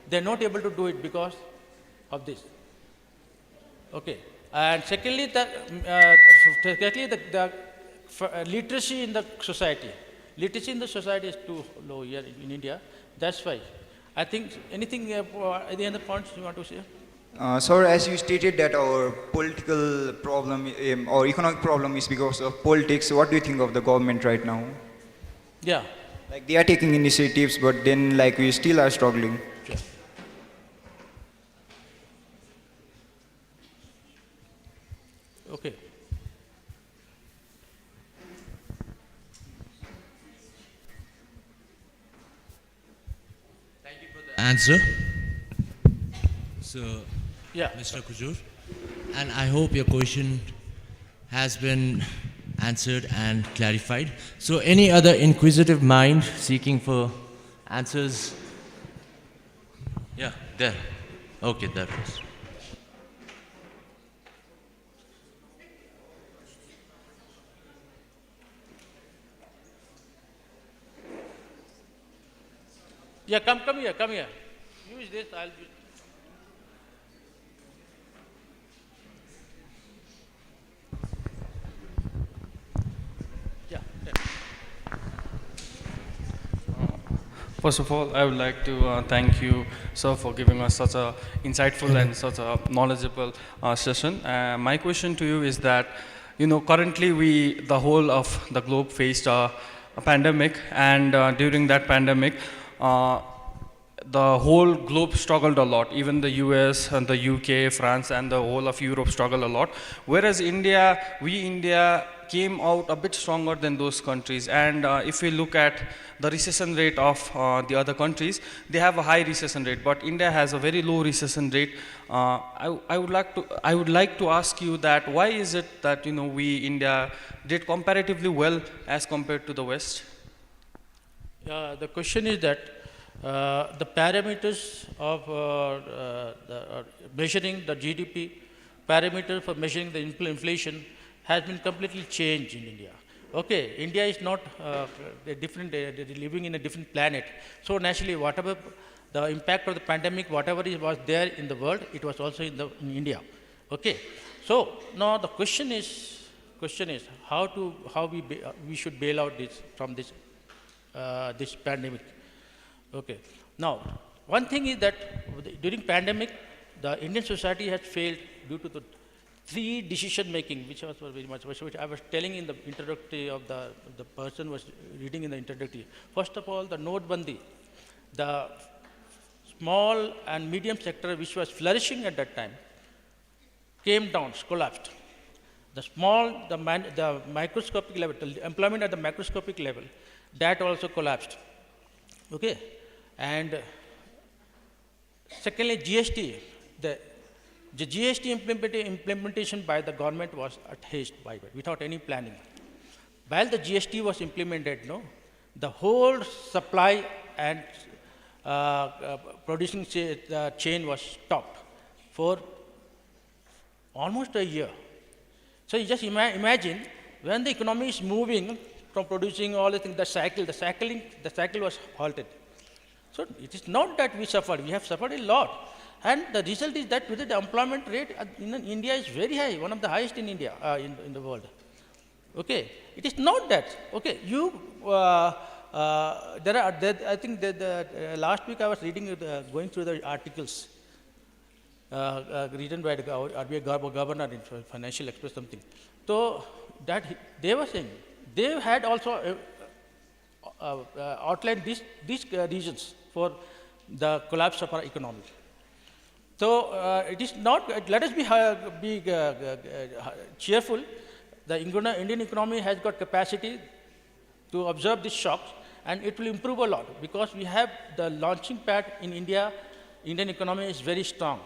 they're not able to do it because of this. Okay, and secondly, the literacy in the society. Literacy in the society is too low here in India. That's why. I think anything, any other points you want to say? Sir, as you stated that our political problem or economic problem is because of politics, what do you think of the government right now? Yeah. Like they are taking initiatives, but then we still are struggling. Sure. Okay. Thank you for the answer. So, yeah, Mr. Kujur, and I hope your question has been answered and clarified. So any other inquisitive mind seeking for answers? Yeah, there. Okay, there is. Yeah, come here. Use this, I'll use. First of all, I would like to thank you, sir, for giving us such a insightful and such a knowledgeable session. My question to you is that, currently the whole of the globe faced a pandemic, and during that pandemic, the whole globe struggled a lot. Even the US and the UK, France, and the whole of Europe struggled a lot. Whereas India came out a bit stronger than those countries. And if we look at the recession rate of the other countries, they have a high recession rate, but India has a very low recession rate. I would like to ask you that why is it that India did comparatively well as compared to the West? The question is that the parameters of measuring the GDP, parameter for measuring the inflation has been completely changed in India. Okay, India is not living in a different planet. So naturally, whatever the impact of the pandemic, whatever was there in the world, it was also in India. Okay, so now the question is how we should bail out from this pandemic. Okay, now one thing is that during pandemic, the Indian society has failed due to the three decision making, which was very much, which I was telling in the introductory of the person was reading in the introductory. First of all, the notebandi, the small and medium sector which was flourishing at that time, came down, collapsed. The small, the microscopic level, the employment at the microscopic level, that also collapsed. Okay, and secondly, GST, the GST implementation by the government was at haste, without any planning. While the GST was implemented, the whole supply and producing chain was stopped for almost a year. So you just imagine when the economy is moving from producing all the things, the cycle was halted. So it is not that we suffered, we have suffered a lot. And the result is that today the employment rate in India is very high, one of the highest in India, in the world. Okay, it is not that. Okay, I think that last week I was reading, going through the articles written by the RBI governor in Financial Express something. So that they were saying, they had also outlined these reasons for the collapse of our economy. So it is not, let us be cheerful. The Indian economy has got capacity to absorb these shocks, and it will improve a lot because we have the launching pad in India. Indian economy is very strong.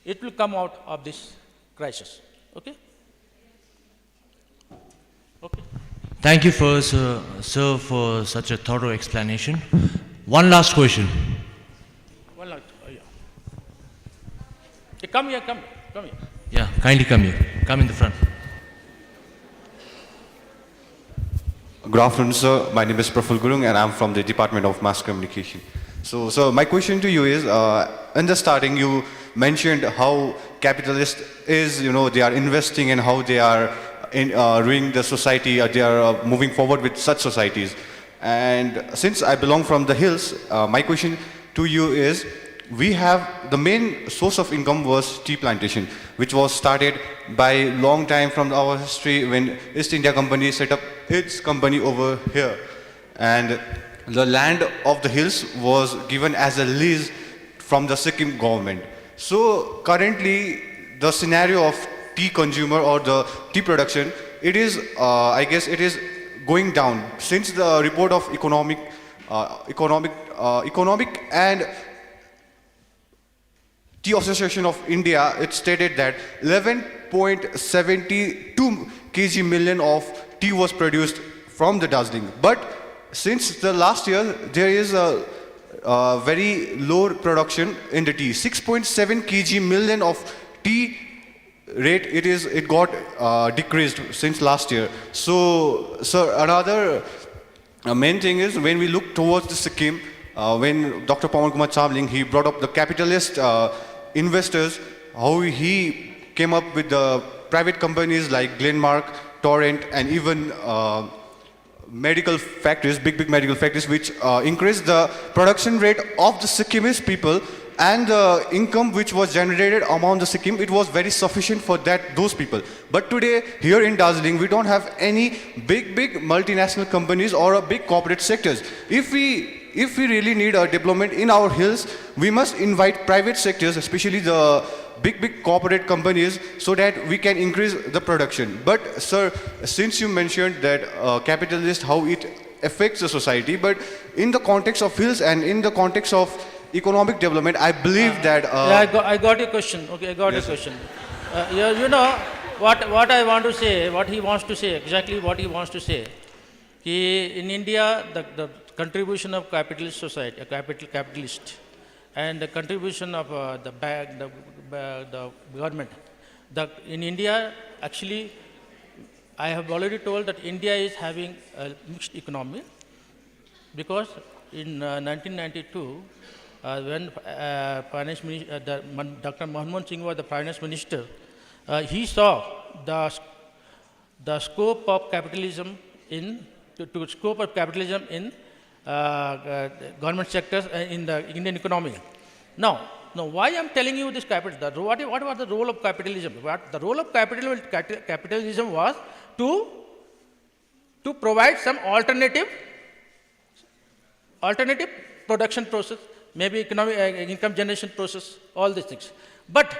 It will come out of this crisis. Okay? Okay. Thank you first, sir, for such a thorough explanation. One last question. One last, yeah. Hey, come here. Yeah, kindly come here. Come in the front. Good afternoon, sir. My name is Praful Gurung, and I'm from the Department of Mass Communication. So my question to you is, in the starting, you mentioned how capitalist is, they are investing and how they are ruining the society, they are moving forward with such societies. And since I belong from the hills, my question to you is, we have the main source of income was tea plantation, which was started by long time from our history when East India Company set up its company over here. And the land of the hills was given as a lease from the Sikkim government. So currently the scenario of tea consumer or the tea production, it is, I guess it is going down. Since the report of economic and Tea Association of India, it stated that 11.72 kg million of tea was produced from the Darjeeling. But since the last year, there is a very low production in the tea. 6.7 kg million of tea rate, it got decreased since last year. So, sir, another main thing is when we look towards the Sikkim, when Dr. Pawan Kumar Chamling, he brought up the capitalist investors, how he came up with the private companies like Glenmark, Torrent, and even medical factories, big medical factories, which increased the production rate of the Sikkimese people, and the income which was generated among the Sikkim, it was very sufficient for those people. But today, here in Darjeeling, we don't have any big multinational companies or a big corporate sectors. If we really need a development in our hills, we must invite private sectors, especially the big corporate companies, so that we can increase the production. But sir, since you mentioned that capitalist, how it affects the society, but in the context of hills and in the context of economic development, I believe that... yeah, I got your question. Okay, I got your question. You know, what I want to say, what he wants to say, exactly what he wants to say. In India, the contribution of capitalist society, capitalist, and the contribution of the government. In India, actually, I have already told that India is having a mixed economy, because in 1992, when Finance Minister, Dr. Manmohan Singh was the Finance Minister, he saw the scope of capitalism in government sectors in the Indian economy. Now Now, why I'm telling you this capital? What was the role of capitalism? The role of capitalism was to provide some alternative production process, maybe economic income generation process, all these things. But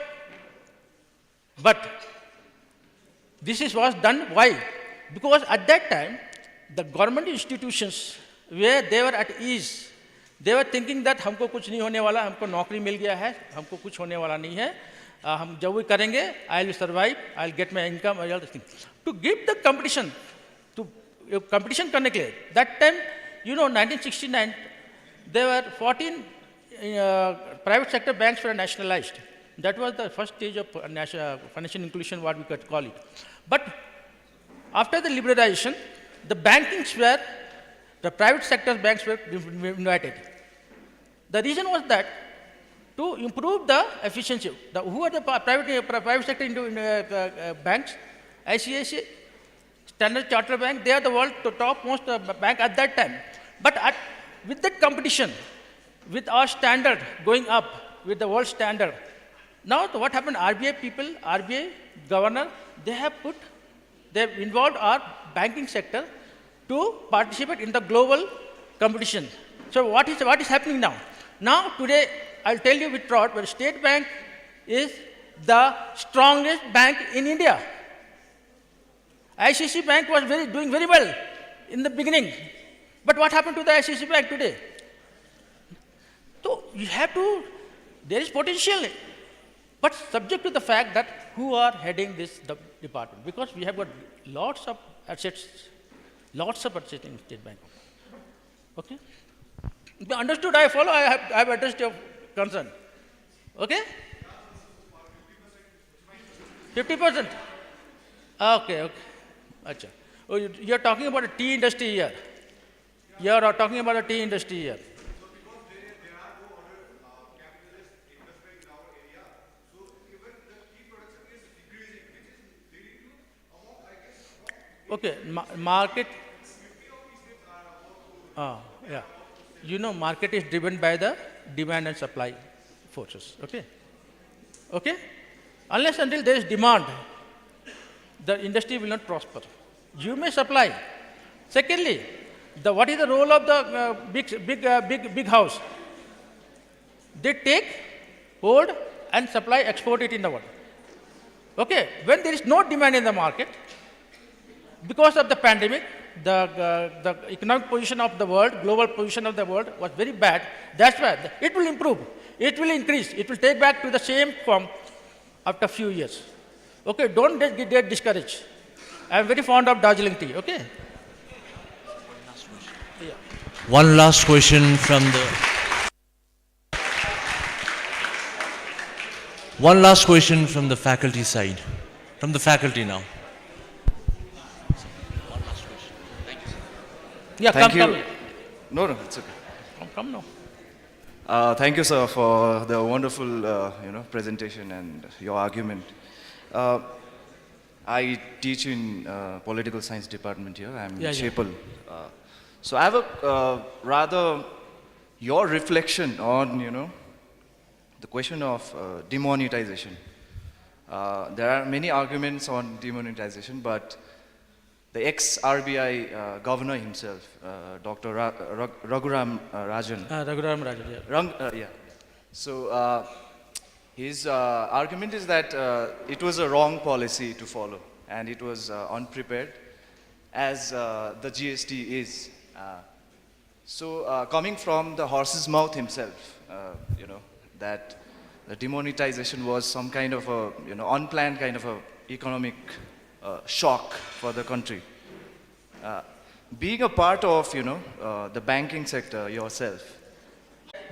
this was done. Why? Because at that time, the government institutions, where they were at ease, they were thinking that हमको कुछ नहीं होने वाला, हमको नौकरी मिल गया है, हमको कुछ होने वाला नहीं है, हम जब भी करेंगे, I'll survive, I'll get my income, all this thing. To give the competition, competition करने के लिए, that time, 1969, there were 14 private sector banks were nationalized. That was the first stage of financial inclusion, what we could call it. But after the liberalization, the private sector banks were invited. The reason was that to improve the efficiency, who are the private sector banks? ICICI, Standard Chartered Bank, they are the world's topmost bank at that time. But with that competition, with our standard going up, with the world standard, now what happened? RBI governor, they have involved our banking sector to participate in the global competition. So what is happening now? Now today, I'll tell you with proud, but State Bank is the strongest bank in India. ICICI Bank was doing very well in the beginning. But what happened to the ICICI Bank today? So you have to, there is potential, but subject to the fact that who are heading this department. Because we have got lots of assets in State Bank. Okay? Understood, I follow, I have addressed your concern. Okay? 50%? Okay. Achha. Oh, you are talking about a tea industry here. You are talking about a tea industry here. Okay, market. Yeah. Market is driven by the demand and supply forces. Okay? Unless until there is demand, the industry will not prosper. You may supply. Secondly, what is the role of the big house? They take, hold, and supply, export it in the world. Okay, when there is no demand in the market, because of the pandemic, the economic position of the world, global position of the world was very bad. That's why it will improve, it will increase, it will take back to the same form after a few years. Okay, don't get discouraged. I am very fond of Darjeeling tea, okay? One last question from the faculty side. From the faculty now. Yeah, thank come. you. No, it's okay. Come now. Thank you, sir, for the wonderful, presentation and your argument. I teach in political science department here. I'm Chepal. So I have a your reflection on, the question of demonetization. There are many arguments on demonetization, but the ex-RBI governor himself, Dr. Raghuram Rajan. Raghuram Rajan, yeah. So his argument is that it was a wrong policy to follow, and it was unprepared, as the GST is. So coming from the horse's mouth himself, that the demonetization was some kind of a, unplanned kind of a economic shock for the country. Being a part of, the banking sector yourself.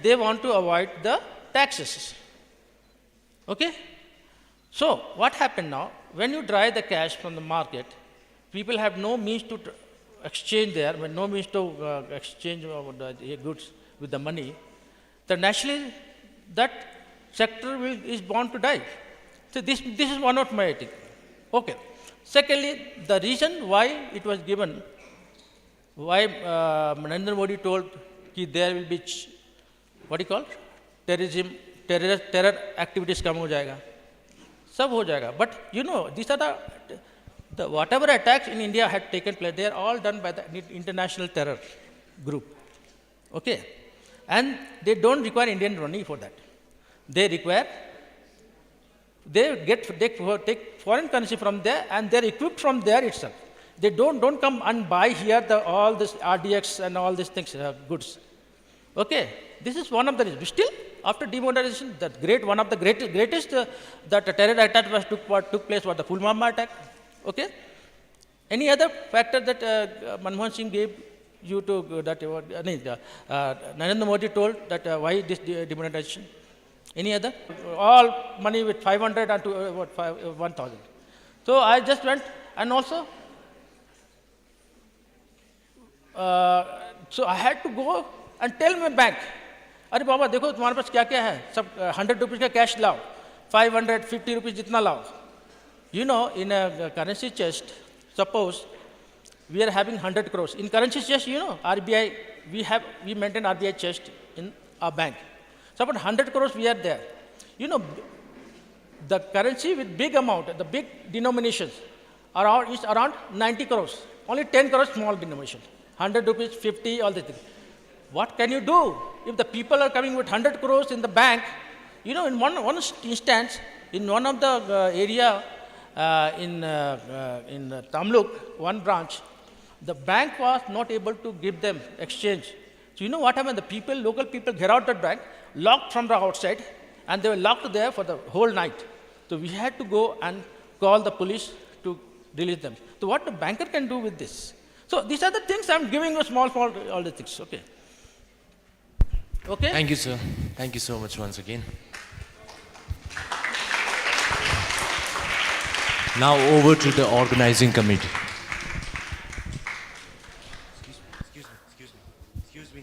They want to avoid the taxes. Okay? So, what happened now? When you drive the cash from the market, people have no means to exchange there, no means to exchange the goods with the money. Then naturally, that sector is bound to die. So, this is one of my ethics. Okay. Secondly, the reason why it was given, why Narendra Modi told that there will be, terrorism terror activities कम हो जाएगा, सब हो जाएगा. But you know, these are the whatever attacks in India had taken place, they are all done by the international terror group. Okay, and they don't require Indian money for that. They require, take foreign currency from there, and they're equipped from there itself. They don't come and buy here all this RDX and all these things, goods. Okay, this is one of the reasons. Still, after demonetization, one of the greatest that terror attack took place was the Pulwama attack. Okay, any other factor that Manmohan Singh gave you to Narendra Modi told that why this demonetization? Any other? All money with 500 and 1,000. So I just went, and also, so I had to go and tell my bank, अरे बाबा देखो तुम्हारे पास क्या क्या है, सब 100 rupees का cash लाओ, 550 rupees जितना लाओ. You know, in a currency chest, suppose we are having 100 crores. In currency chest, you know, RBI, we maintain RBI chest in our bank. So about 100 crores we are there. You know, the currency with big amount, the big denominations, is around 90 crores. Only 10 crores small denomination. 100 rupees, 50, all the things. What can you do? If the people are coming with 100 crores in the bank, you know, in one instance, in one of the area in Tamluk, one branch, the bank was not able to give them exchange. So you know what happened? The local people get out the bank, locked from the outside, and they were locked there for the whole night. So we had to go and call the police to release them. So what the banker can do with this? So these are the things I'm giving you small, all the things, okay? Okay? Thank you, sir. Thank you so much once again. Now over to the organizing committee. Excuse me.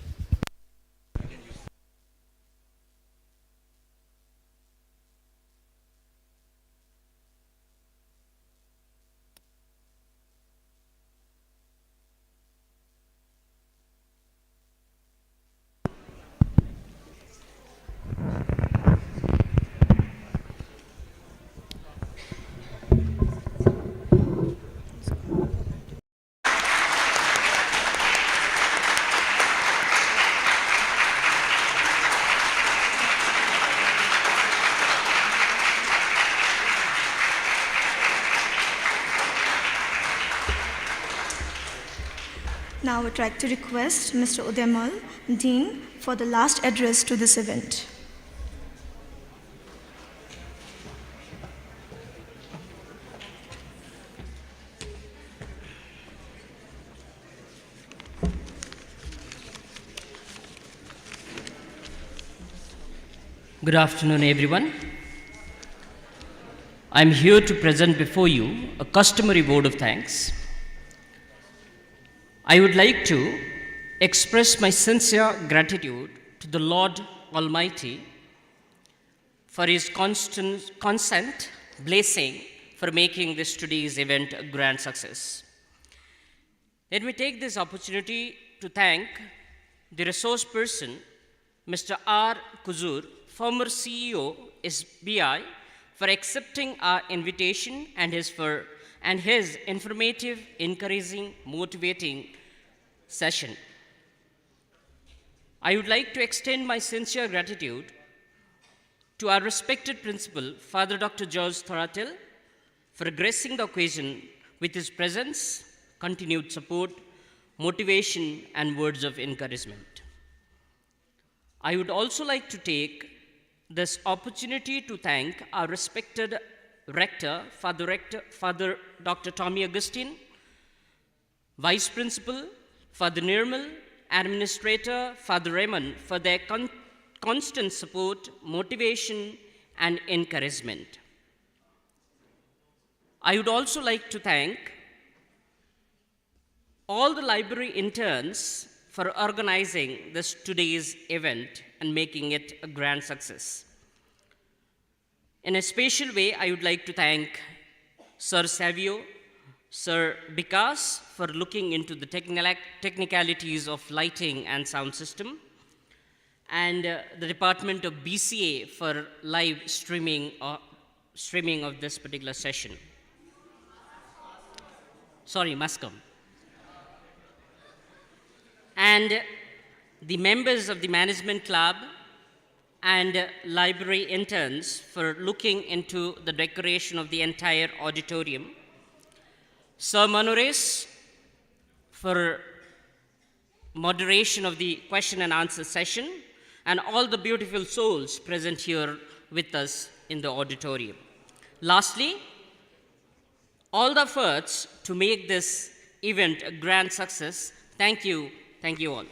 Now I would like to request Mr. Udemal, Dean, for the last address to this event. Good afternoon, everyone. I'm here to present before you a customary vote of thanks. I would like to express my sincere gratitude to the Lord Almighty for His constant blessing for making this today's event a grand success. Let me take this opportunity to thank the resource person, Mr. R. Kujur, former CEO SBI, for accepting our invitation and his informative, encouraging, motivating session. I would like to extend my sincere gratitude to our respected principal, Father Dr. George Thoratil, for gracing the occasion with his presence, continued support, motivation, and words of encouragement. I would also like to take this opportunity to thank our respected Rector, Father Dr. Tommy Augustine, Vice Principal, Father Nirmal, Administrator, Father Raymond, for their constant support, motivation, and encouragement. I would also like to thank all the library interns for organizing this today's event and making it a grand success. In a special way, I would like to thank Sir Savio, Sir Bikas for looking into the technicalities of lighting and sound system, and the Department of BCA for live streaming of this particular session. Sorry, Mascom. And the members of the Management Club and library interns for looking into the decoration of the entire auditorium. Sir Manores for moderation of the question and answer session, and all the beautiful souls present here with us in the auditorium. Lastly, all the efforts to make this event a grand success. Thank you all.